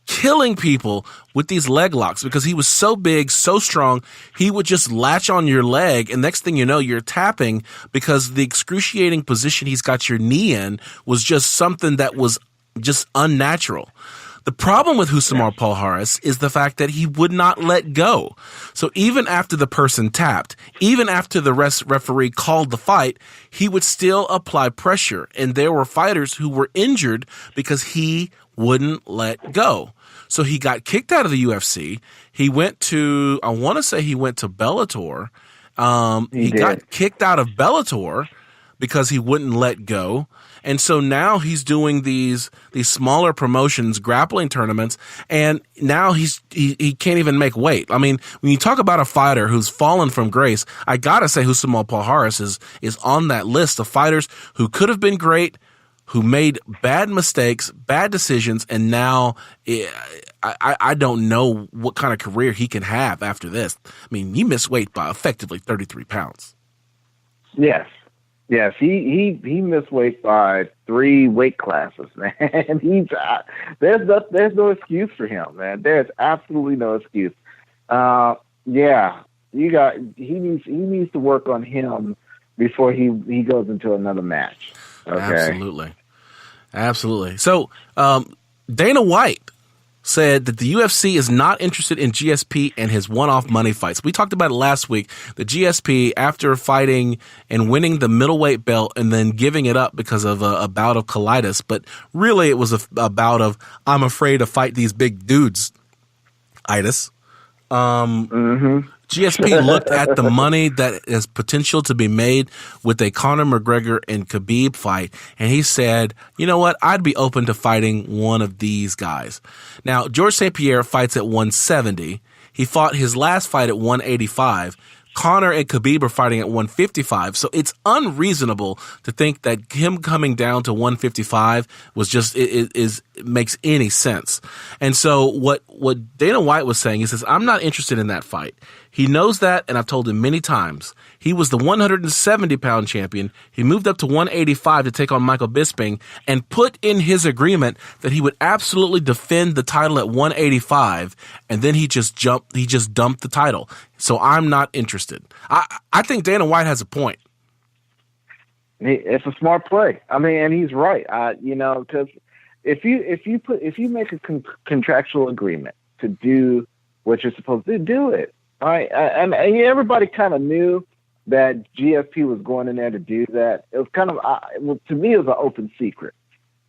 killing people with these leg locks because he was so big, so strong. He would just latch on your leg, and next thing you know, you're tapping because the excruciating position he's got your knee in was just something that was just unnatural. The problem with Rousimar Palhares is the fact that he would not let go. So even after the person tapped, even after the referee called the fight, he would still apply pressure. And there were fighters who were injured because he wouldn't let go. So he got kicked out of the UFC. He went to, I want to say he went to Bellator. He got kicked out of Bellator because he wouldn't let go. And so now he's doing these smaller promotions, grappling tournaments, and now he can't even make weight. I mean, when you talk about a fighter who's fallen from grace, I gotta say Rousimar Palhares is on that list of fighters who could have been great, who made bad mistakes, bad decisions, and now I don't know what kind of career he can have after this. I mean, he missed weight by effectively 33 pounds. Yes. Yes, he missed weight by 3 weight classes, man. There's no excuse for him, man. There's absolutely no excuse. He needs to work on him before he goes into another match. Okay? Absolutely. So Dana White said that the UFC is not interested in GSP and his one-off money fights. We talked about it last week. The GSP, after fighting and winning the middleweight belt and then giving it up because of a bout of colitis, but really it was a bout of, I'm afraid to fight these big dudes, itis. GSP looked at the money that is potential to be made with a Conor McGregor and Khabib fight, and he said, you know what, I'd be open to fighting one of these guys. Now, Georges St. Pierre fights at 170. He fought his last fight at 185. Conor and Khabib are fighting at 155, so it's unreasonable to think that him coming down to 155 was just it makes any sense. And so what Dana White was saying, he says, I'm not interested in that fight. He knows that, and I've told him many times. He was the 170-pound champion. He moved up to 185 to take on Michael Bisping and put in his agreement that he would absolutely defend the title at 185, and then he just dumped the title. So I'm not interested. I think Dana White has a point. It's a smart play. I mean, and he's right. Because if you make a contractual agreement to do what you're supposed to do it. All right, and everybody kind of knew that GSP was going in there to do that. It was kind of, to me, it was an open secret.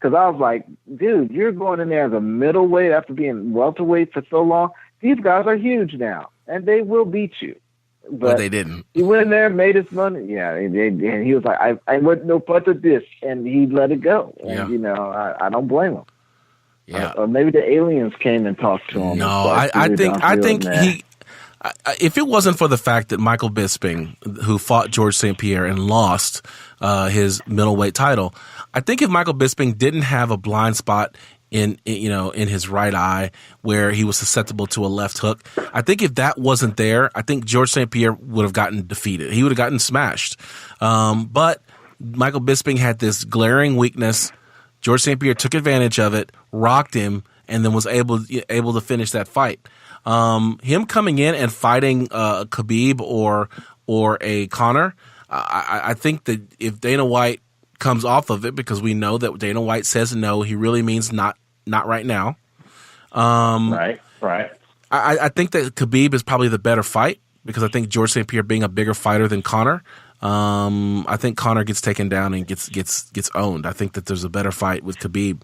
Because I was like, dude, you're going in there as a middleweight after being welterweight for so long. These guys are huge now, and they will beat you. But they didn't. He went in there, made his money. Yeah, and he was like, I wouldn't know but to this, and he let it go. And, I don't blame him. Yeah. Or maybe the aliens came and talked to him. No, I think if it wasn't for the fact that Michael Bisping, who fought George St. Pierre and lost his middleweight title, I think if Michael Bisping didn't have a blind spot in his right eye where he was susceptible to a left hook, I think if that wasn't there, I think George St. Pierre would have gotten defeated. He would have gotten smashed. But Michael Bisping had this glaring weakness. George St. Pierre took advantage of it, rocked him, and then was able to finish that fight. Him coming in and fighting Khabib or a Conor, I think that if Dana White comes off of it, because we know that Dana White says no, he really means not right now. Right. I think that Khabib is probably the better fight because I think George St. Pierre being a bigger fighter than Conor. I think Conor gets taken down and gets owned. I think that there's a better fight with Khabib.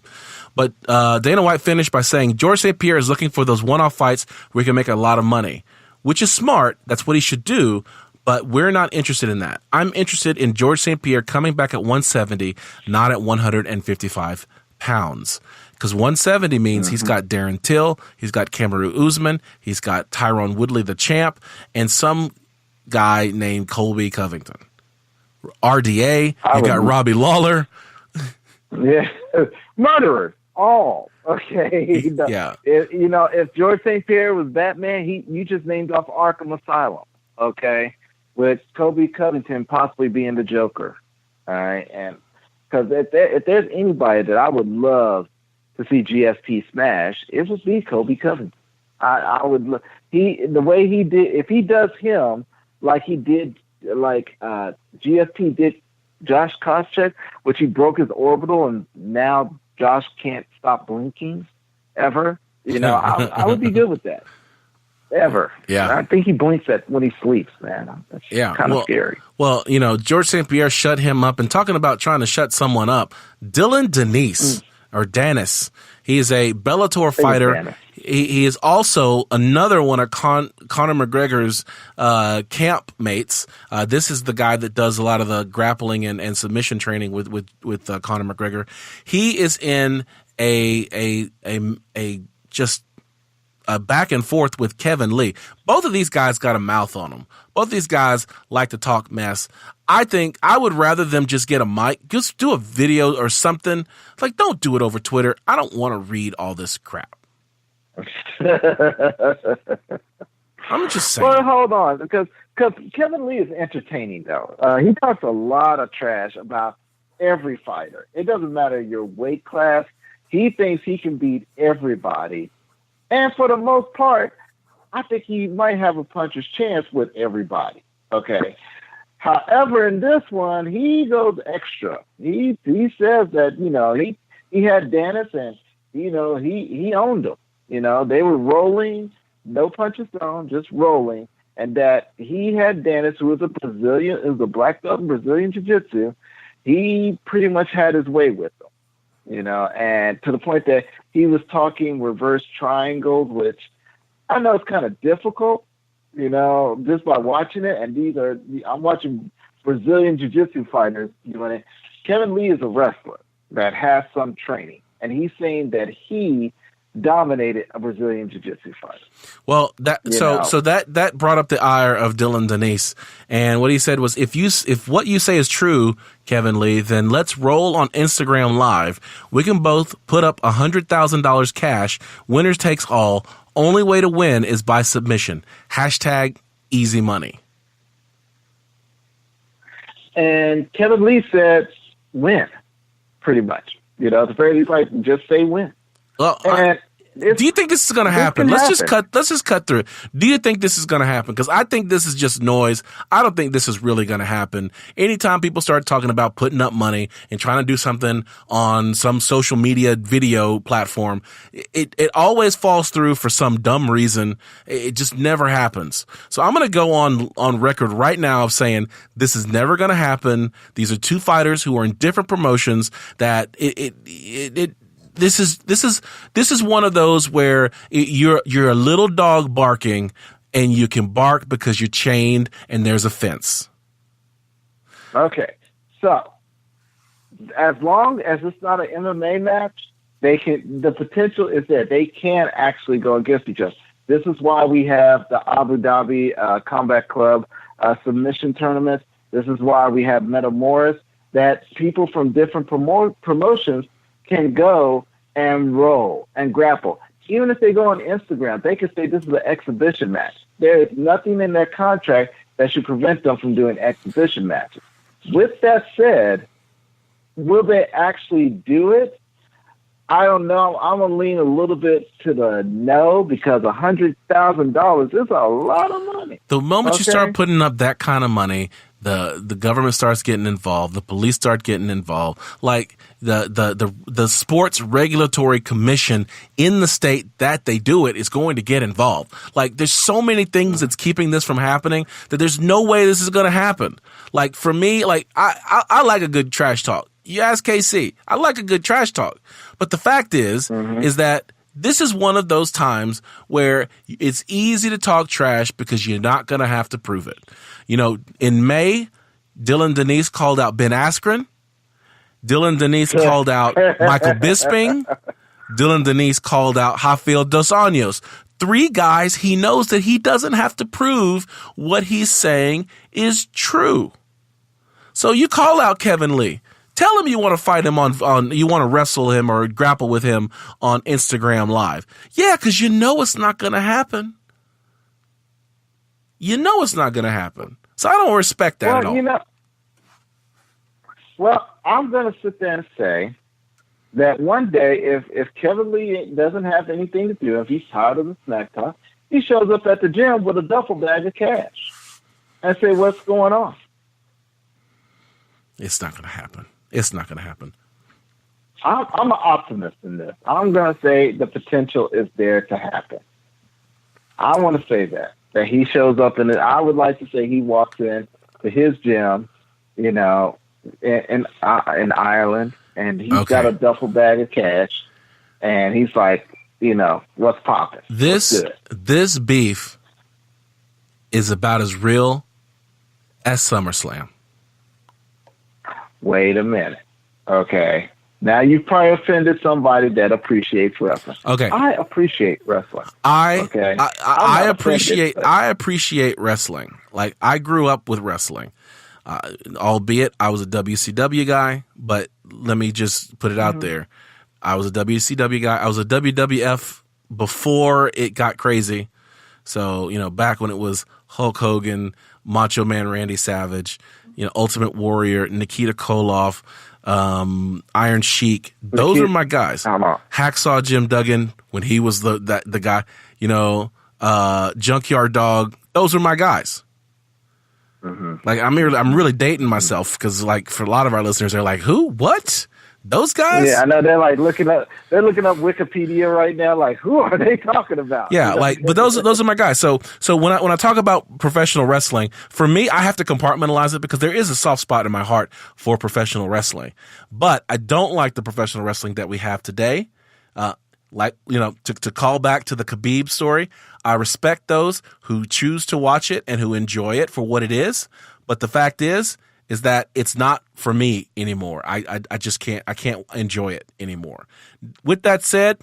But Dana White finished by saying George St. Pierre is looking for those one-off fights where he can make a lot of money, which is smart. That's what he should do. But we're not interested in that. I'm interested in George St. Pierre coming back at 170, not at 155 pounds. Because 170 means he's got Darren Till, he's got Kamaru Usman, he's got Tyron Woodley, the champ, and some guy named Colby Covington. RDA, you got Robbie Lawler. Yeah, murderers, all. Okay. Yeah. If George St. Pierre was Batman, you just named off Arkham Asylum. Okay, with Colby Covington possibly being the Joker. All right, and because if there's anybody that I would love to see GSP smash, it would be Colby Covington. I would. The way he did, if he does him like he did. Like GSP did Josh Koscheck, which he broke his orbital, and now Josh can't stop blinking ever. I would be good with that. Ever. Yeah. And I think he blinks when he sleeps, man. That's kind of scary. Well, George St. Pierre shut him up, and talking about trying to shut someone up, Dylan Denise or Dennis. He is a Bellator fighter. He is also another one of Conor McGregor's camp mates. This is the guy that does a lot of the grappling and submission training with Conor McGregor. He is in a back and forth with Kevin Lee. Both of these guys got a mouth on them. Both of these guys like to talk mess. I think I would rather them just get a mic, just do a video or something. Like, don't do it over Twitter. I don't want to read all this crap. I'm just saying. Well, hold on, because Kevin Lee is entertaining, though. He talks a lot of trash about every fighter. It doesn't matter your weight class. He thinks he can beat everybody. And for the most part, I think he might have a puncher's chance with everybody. Okay. However, in this one, he goes extra. He says that, he had Dennis and, he owned them. They were rolling, no punches thrown, just rolling. And that he had Dennis, who was a black belt in Brazilian Jiu-Jitsu. He pretty much had his way with them, and to the point that he was talking reverse triangles, which I know it's kind of difficult, just by watching it. And I'm watching Brazilian Jiu-Jitsu fighters doing it. Kevin Lee is a wrestler that has some training, and he's saying that he dominated a Brazilian Jiu-Jitsu fighter. Well, that brought up the ire of Dylan Denise, and what he said was, if what you say is true, Kevin Lee, then let's roll on Instagram Live. We can both put up $100,000 cash. Winners takes all. Only way to win is by submission. # easy money. And Kevin Lee said, win, pretty much. At the very least, like, just say win. Well, do you think this is going to happen? Let's just cut through it. Do you think this is going to happen? Because I think this is just noise. I don't think this is really going to happen. Anytime people start talking about putting up money and trying to do something on some social media video platform, it always falls through for some dumb reason. It just never happens. So I'm going to go on record right now of saying this is never going to happen. These are two fighters who are in different promotions that This is one of those where you're a little dog barking, and you can bark because you're chained and there's a fence. Okay, so as long as it's not an MMA match, the potential is there. They can actually go against each other. This is why we have the Abu Dhabi Combat Club submission tournaments. This is why we have Meta Morris, that people from different promotions can go and roll and grapple. Even if they go on Instagram, they can say this is an exhibition match. There is nothing in their contract that should prevent them from doing exhibition matches. With that said, will they actually do it? I don't know. I'm going to lean a little bit to the no, because $100,000 is a lot of money. The moment you start putting up that kind of money, the government starts getting involved, the police start getting involved, like the sports regulatory commission in the state that they do it is going to get involved. Like, there's so many things that's keeping this from happening that there's no way this is going to happen. Like, for me, like, I like a good trash talk. You ask KC, I like a good trash talk. But the fact is that this is one of those times where it's easy to talk trash because you're not going to have to prove it. You know, in May, Dylan Denise called out Ben Askren. Dylan Denise called out Michael Bisping. Dylan Denise called out Rafael Dos Anjos. 3 guys he knows that he doesn't have to prove what he's saying is true. So you call out Kevin Lee. Tell him you want to fight him on you want to wrestle him or grapple with him on Instagram Live. Yeah, because you know it's not going to happen. You know it's not going to happen. So I don't respect that at all. Well, I'm going to sit there and say that one day, if Kevin Lee doesn't have anything to do, if he's tired of the snack talk, he shows up at the gym with a duffel bag of cash and say, "What's going on?" It's not going to happen. It's not going to happen. I'm an optimist in this. I'm going to say the potential is there to happen. I want to say that he shows up in it. I would like to say he walks in to his gym, you know, in Ireland, and he's got a duffel bag of cash, and he's like, you know, what's popping? This beef is about as real as SummerSlam. Wait a minute. Okay. Now you've probably offended somebody that appreciates wrestling. Okay. I appreciate wrestling. I appreciate wrestling. Like, I grew up with wrestling. Albeit I was a WCW guy, but let me just put it out there. I was a WCW guy. I was a WWF before it got crazy. So, you know, back when it was Hulk Hogan, Macho Man Randy Savage, you know, Ultimate Warrior, Nikita Koloff, Iron Sheik. Those are my guys. Hacksaw Jim Duggan when he was the guy. You know, Junkyard Dog. Those are my guys. Like, I'm really dating myself because, like, for a lot of our listeners, they're like, "Who? What? Those guys?" Yeah, I know they're like looking up Wikipedia right now. Like, who are they talking about? Yeah, like, but those are my guys. So when I talk about professional wrestling, for me, I have to compartmentalize it because there is a soft spot in my heart for professional wrestling. But I don't like the professional wrestling that we have today. Like, you know, to call back to the Khabib story, I respect those who choose to watch it and who enjoy it for what it is. But the fact is that it's not for me anymore. I just can't enjoy it anymore. With that said,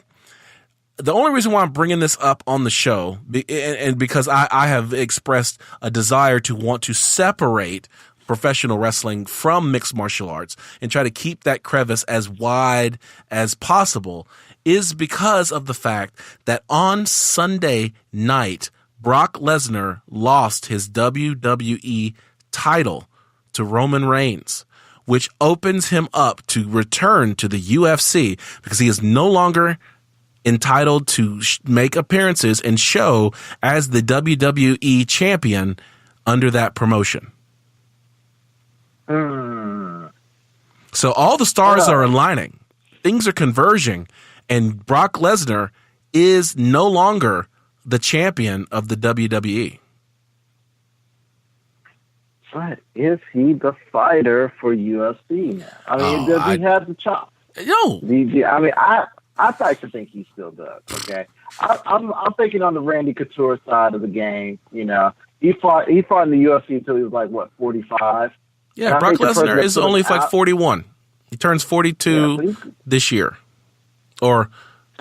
the only reason why I'm bringing this up on the show, and because I have expressed a desire to want to separate professional wrestling from mixed martial arts and try to keep that crevice as wide as possible, is because of the fact that on Sunday night, Brock Lesnar lost his WWE title to Roman Reigns, which opens him up to return to the UFC because he is no longer entitled to make appearances and show as the WWE champion under that promotion. So all the stars are aligning. Things are converging, and Brock Lesnar is no longer the champion of the WWE. But is he the fighter for UFC now? I mean, does he have the chop? No. I mean, I like to think he still does. Okay, I'm thinking on the Randy Couture side of the game. You know, he fought in the UFC until he was like, what, 45? Yeah, Brock Lesnar is only like 41. He turns 42 this year. Or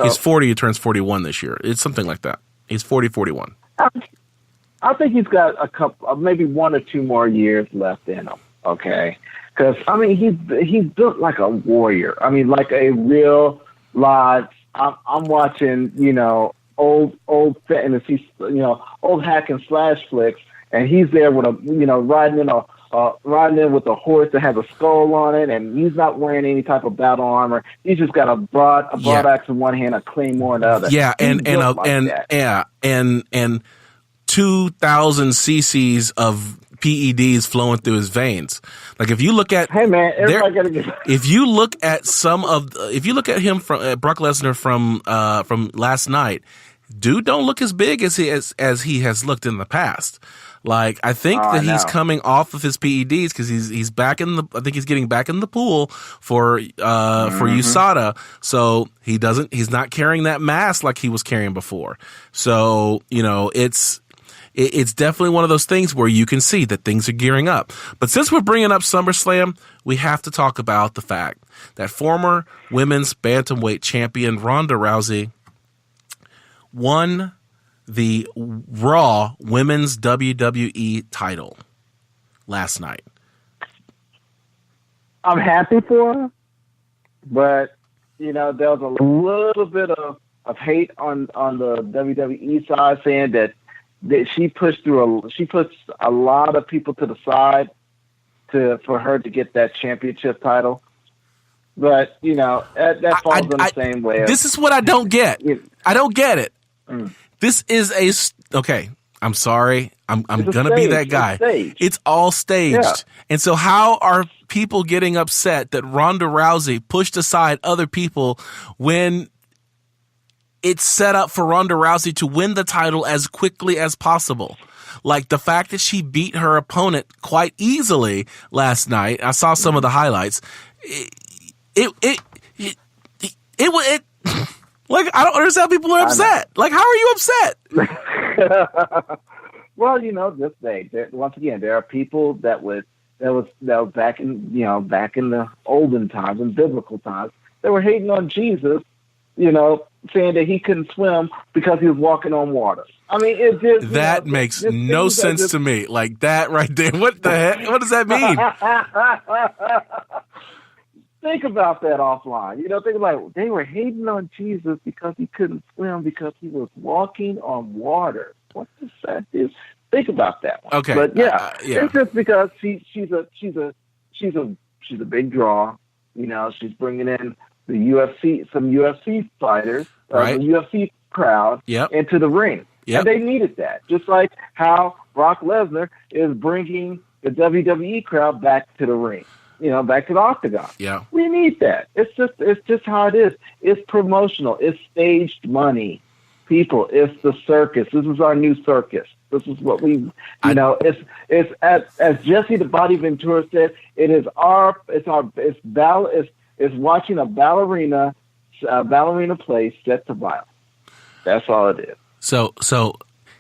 he's 40, he turns 41 this year. It's something like that. He's 40-41. I think he's got a couple, maybe 1 or 2 more years left in him. Okay, because I mean he's built like a warrior. I mean, like a real live. I'm watching, old fantasy, old hack and slash flicks, and he's there with riding in with a horse that has a skull on it, and he's not wearing any type of battle armor. He's just got a broadaxe in one hand, a claymore in the other. Yeah, and 2,000 cc's of PEDs flowing through his veins. Like if you look at, hey man, everybody gotta get. If you look at him from Brock Lesnar from last night, dude don't look as big as he has looked in the past. Like I think he's coming off of his PEDs because he's back in the. I think he's getting back in the pool for USADA. So he's not carrying that mass like he was carrying before. So it's definitely one of those things where you can see that things are gearing up. But since we're bringing up SummerSlam, we have to talk about the fact that former women's bantamweight champion Ronda Rousey won the Raw Women's WWE title last night. I'm happy for her, but there was a little bit of hate on the WWE side saying that she puts a lot of people to the side for her to get that championship title. But that falls in the same way. This is what I don't get. I don't get it. This is okay. I'm sorry. I'm gonna be that guy. It's all staged. Yeah. And so how are people getting upset that Ronda Rousey pushed aside other people when it's set up for Ronda Rousey to win the title as quickly as possible? Like the fact that she beat her opponent quite easily last night. I saw some of the highlights. It like, I don't understand how people are upset. Like, how are you upset? Well, once again, there are people that was back in the olden times and biblical times that were hating on Jesus, saying that he couldn't swim because he was walking on water. I mean, it just that makes no sense to me. Like that right there. What the heck? What does that mean? Think about that offline. Think about they were hating on Jesus because he couldn't swim because he was walking on water. What does that do? Think about that one. Okay, but it's just because she's a big draw. She's bringing in some UFC fighters, right. The UFC crowd into the ring. Yep. And they needed that. Just like how Brock Lesnar is bringing the WWE crowd back to the ring. Back to the octagon. Yeah. We need that. It's just how it is. It's promotional. It's staged money. People, it's the circus. This is our new circus. This is what it's as Jesse the Body Ventura said, it's watching a ballerina play set to violence. That's all it is. So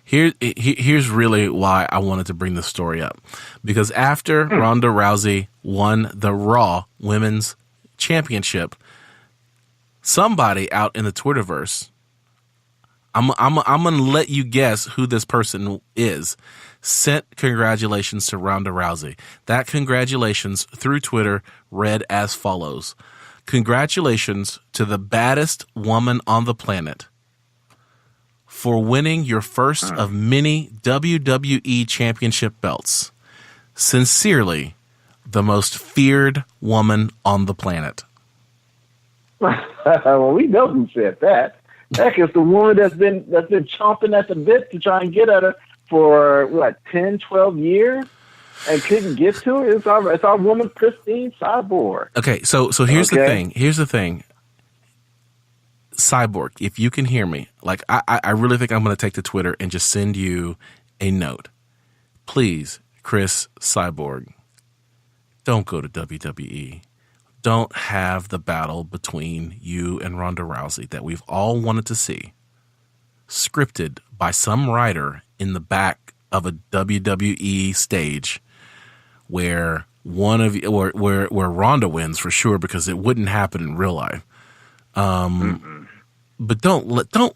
here's really why I wanted to bring this story up. Because after Ronda Rousey won the Raw Women's Championship, somebody out in the Twitterverse, I'm going to let you guess who this person is, sent congratulations to Ronda Rousey. That congratulations through Twitter read as follows. Congratulations to the baddest woman on the planet for winning your first of many WWE championship belts. Sincerely, the most feared woman on the planet. Well, we know who said that. Heck, it's the woman that's been chomping at the bit to try and get at her for 10, 12 years and couldn't get to her. It's our woman, Christine Cyborg. Okay, so here's the thing. Here's the thing. Cyborg, if you can hear me, like I really think I'm going to take to Twitter and just send you a note. Please, Chris Cyborg, don't go to WWE. Don't have the battle between you and Ronda Rousey that we've all wanted to see scripted by some writer in the back of a WWE stage where one of you, where Ronda wins for sure, because it wouldn't happen in real life. But don't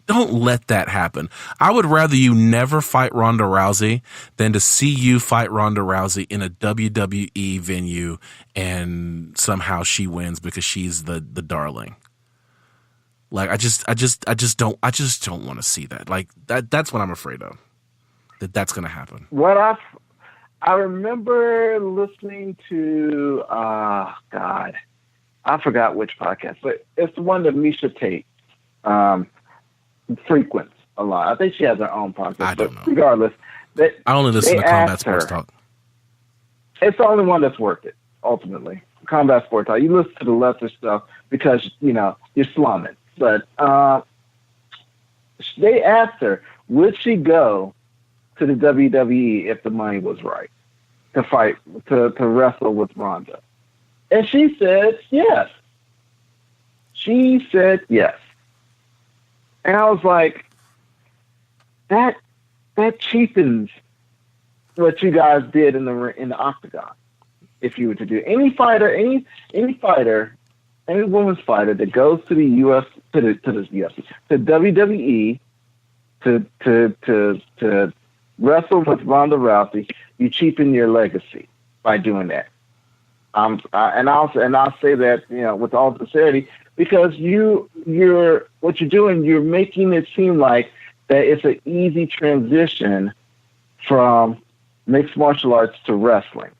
Don't let that happen. I would rather you never fight Ronda Rousey than to see you fight Ronda Rousey in a WWE venue and somehow she wins because she's the darling. Like I just don't want to see that. Like that's what I'm afraid of. That's going to happen. What I remember listening to God, I forgot which podcast, but it's the one that Misha Tate frequents a lot. I think she has her own podcast. I don't know. Regardless, I only listen to Combat Sports Talk. It's the only one that's worth it. Ultimately, Combat Sports Talk. You listen to the lesser stuff because you're slumming. But they asked her, would she go to the WWE if the money was right to fight to wrestle with Ronda? And she said yes. She said yes. And I was like, that cheapens what you guys did in the octagon. If you were to do any women's fighter that goes to the WWE to wrestle with Ronda Rousey, you cheapen your legacy by doing that. And I'll say that with all sincerity, because what you're doing, you're making it seem like that it's an easy transition from mixed martial arts to wrestling,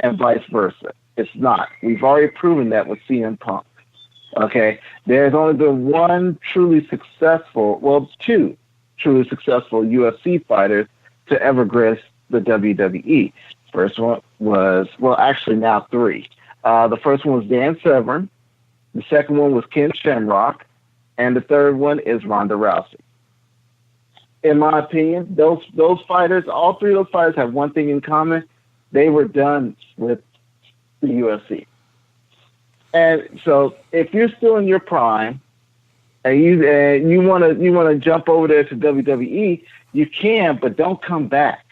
and vice versa. It's not. We've already proven that with CM Punk. Okay, there's only been two truly successful UFC fighters to ever grace the WWE. First one was, actually now three. The first one was Dan Severn. The second one was Ken Shamrock. And the third one is Ronda Rousey. In my opinion, those fighters, all three of those fighters have one thing in common. They were done with the UFC. And so if you're still in your prime and you want to jump over there to WWE, you can, but don't come back,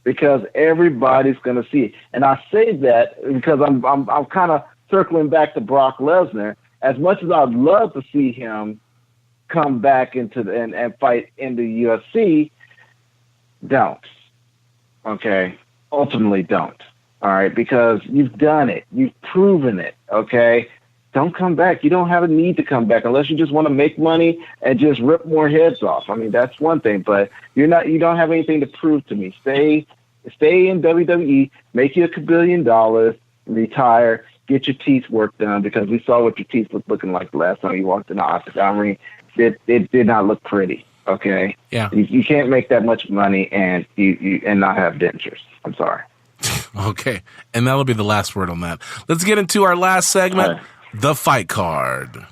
because everybody's going to see it. And I say that because I'm kind of circling back to Brock Lesnar. As much as I'd love to see him come back and fight in the UFC, don't. Okay? Ultimately, don't. All right? Because you've done it. You've proven it. Okay? Don't come back. You don't have a need to come back unless you just want to make money and just rip more heads off. I mean, that's one thing, but you don't have anything to prove to me. Stay in WWE, make you $1 billion, retire, get your teeth work done, because we saw what your teeth was looking like the last time you walked in the octagon ring. It did not look pretty. Okay. Yeah. You can't make that much money and and not have dentures. I'm sorry. Okay. And that'll be the last word on that. Let's get into our last segment. The fight card.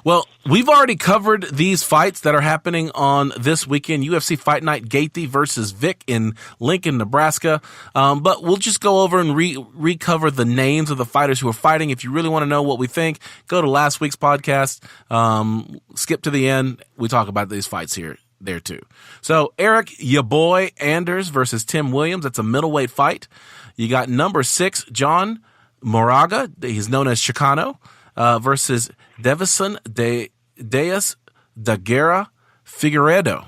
Well, we've already covered these fights that are happening on this weekend. UFC Fight Night, Gaethje versus Vic in Lincoln, Nebraska. But we'll just go over and recover the names of the fighters who are fighting. If you really want to know what we think, go to last week's podcast. Skip to the end. We talk about these fights there too. So Eric, your boy Anders versus Tim Williams. That's a middleweight fight. You got number 6, John Moraga. He's known as Chicano. Versus Devison Deus da Guerra Figueiredo.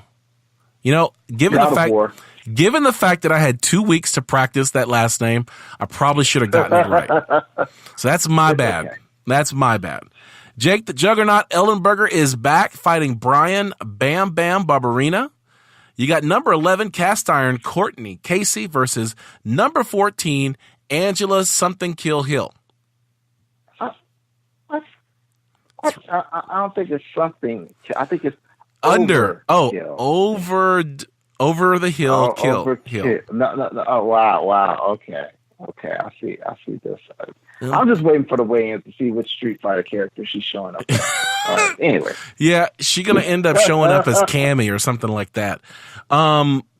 Given the fact that I had 2 weeks to practice that last name, I probably should have gotten it right. So that's my bad. Okay. That's my bad. Jake the Juggernaut Ellenberger is back fighting Brian Bam Bam Barberina. You got number 11 Cast Iron Courtney Casey versus number 14 Angela Something Kill Hill. I don't think it's something. I think it's over the hill kill. Hill. No. Oh wow. Okay. I see this. I'm just waiting for the weigh-in to see which Street Fighter character she's showing up. All right. Anyway. Yeah, she's gonna end up showing up as Cammy or something like that.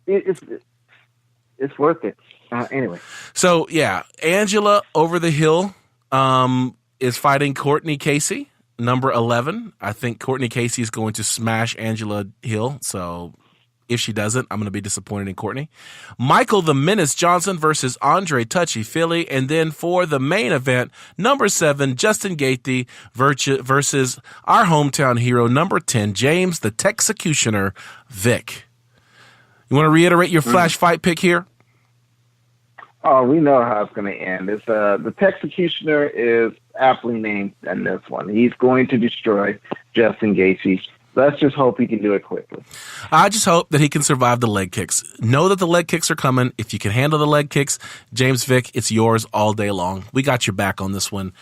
It's worth it. Anyway. So yeah, Angela over the hill is fighting Courtney Casey. number 11. I think Courtney Casey is going to smash Angela Hill. So if she doesn't, I'm going to be disappointed in Courtney. Michael the Menace Johnson versus Andre Touchy Philly. And then for the main event, number 7, Justin Gaethje versus our hometown hero, number 10, James the Texecutioner Vick. You want to reiterate your flash fight pick here? Oh, we know how it's going to end. It's the Texecutioner is aptly named in this one. He's going to destroy Justin Gaethje. Let's just hope he can do it quickly. I just hope that he can survive the leg kicks. Know that the leg kicks are coming. If you can handle the leg kicks, James Vick, it's yours all day long. We got your back on this one.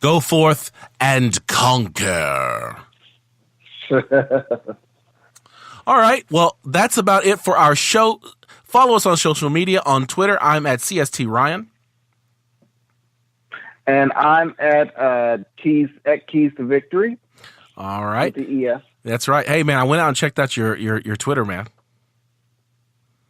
Go forth and conquer. All right. Well, that's about it for our show. Follow us on social media. On Twitter, I'm at CST Ryan. And I'm at Keys to Victory. All right. With the ES. That's right. Hey, man, I went out and checked out your Twitter, man.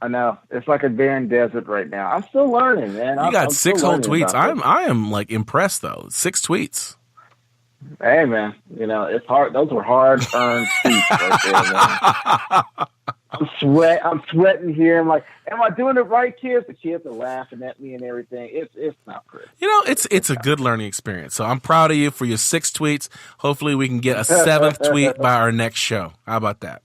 I know. It's like a barren desert right now. I'm still learning, man. You got I'm 6 whole tweets. I am like impressed though. 6 tweets. Hey, man. You know, it's hard. Those were hard-earned tweets right there, man. I'm sweating here. I'm like, am I doing it right, kids? The kids are laughing at me and everything. It's not pretty. You know, it's a good learning experience. So I'm proud of you for your 6 tweets. Hopefully we can get a 7th tweet by our next show. How about that?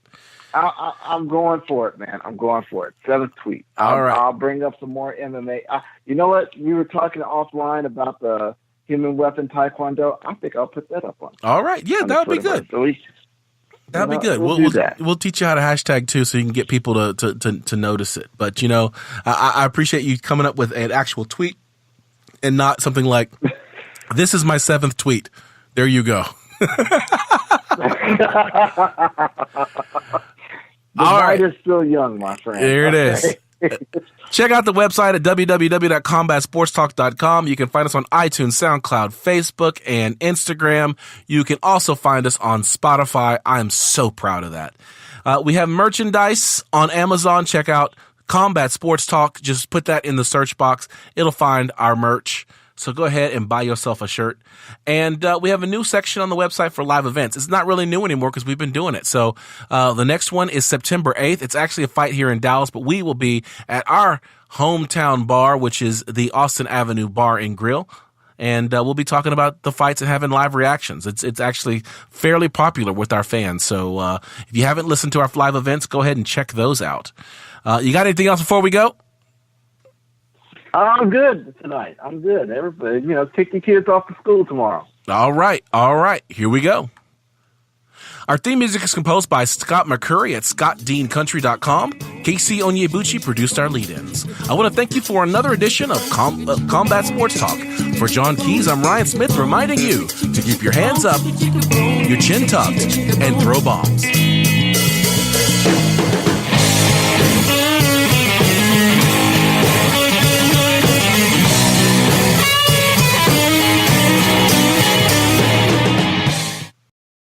I'm going for it, man. I'm going for it. 7th tweet. All right. I'll bring up some more MMA. You know what? We were talking offline about the human weapon taekwondo. I think I'll put that up on. All right. Yeah, that would be good. That'd be good. We'll teach you how to hashtag too, so you can get people to notice it. But you know, I appreciate you coming up with an actual tweet and not something like, "This is my 7th tweet." There you go. The night is still young, my friend. There it is. Check out the website at www.combatsportstalk.com. You can find us on iTunes, SoundCloud, Facebook, and Instagram. You can also find us on Spotify. I am so proud of that. We have merchandise on Amazon. Check out Combat Sports Talk. Just put that in the search box. It'll find our merch. So go ahead and buy yourself a shirt. And we have a new section on the website for live events. It's not really new anymore because we've been doing it. So the next one is September 8th. It's actually a fight here in Dallas, but we will be at our hometown bar, which is the Austin Avenue Bar and Grill. And we'll be talking about the fights and having live reactions. It's actually fairly popular with our fans. So if you haven't listened to our live events, go ahead and check those out. You got anything else before we go? I'm good tonight. I'm good. Everybody, take the kids off to school tomorrow. All right. Here we go. Our theme music is composed by Scott McCurry at scottdeancountry.com. Casey Onyebuchi produced our lead-ins. I want to thank you for another edition of Combat Sports Talk. For John Keys, I'm Ryan Smith reminding you to keep your hands up, your chin tucked, and throw bombs.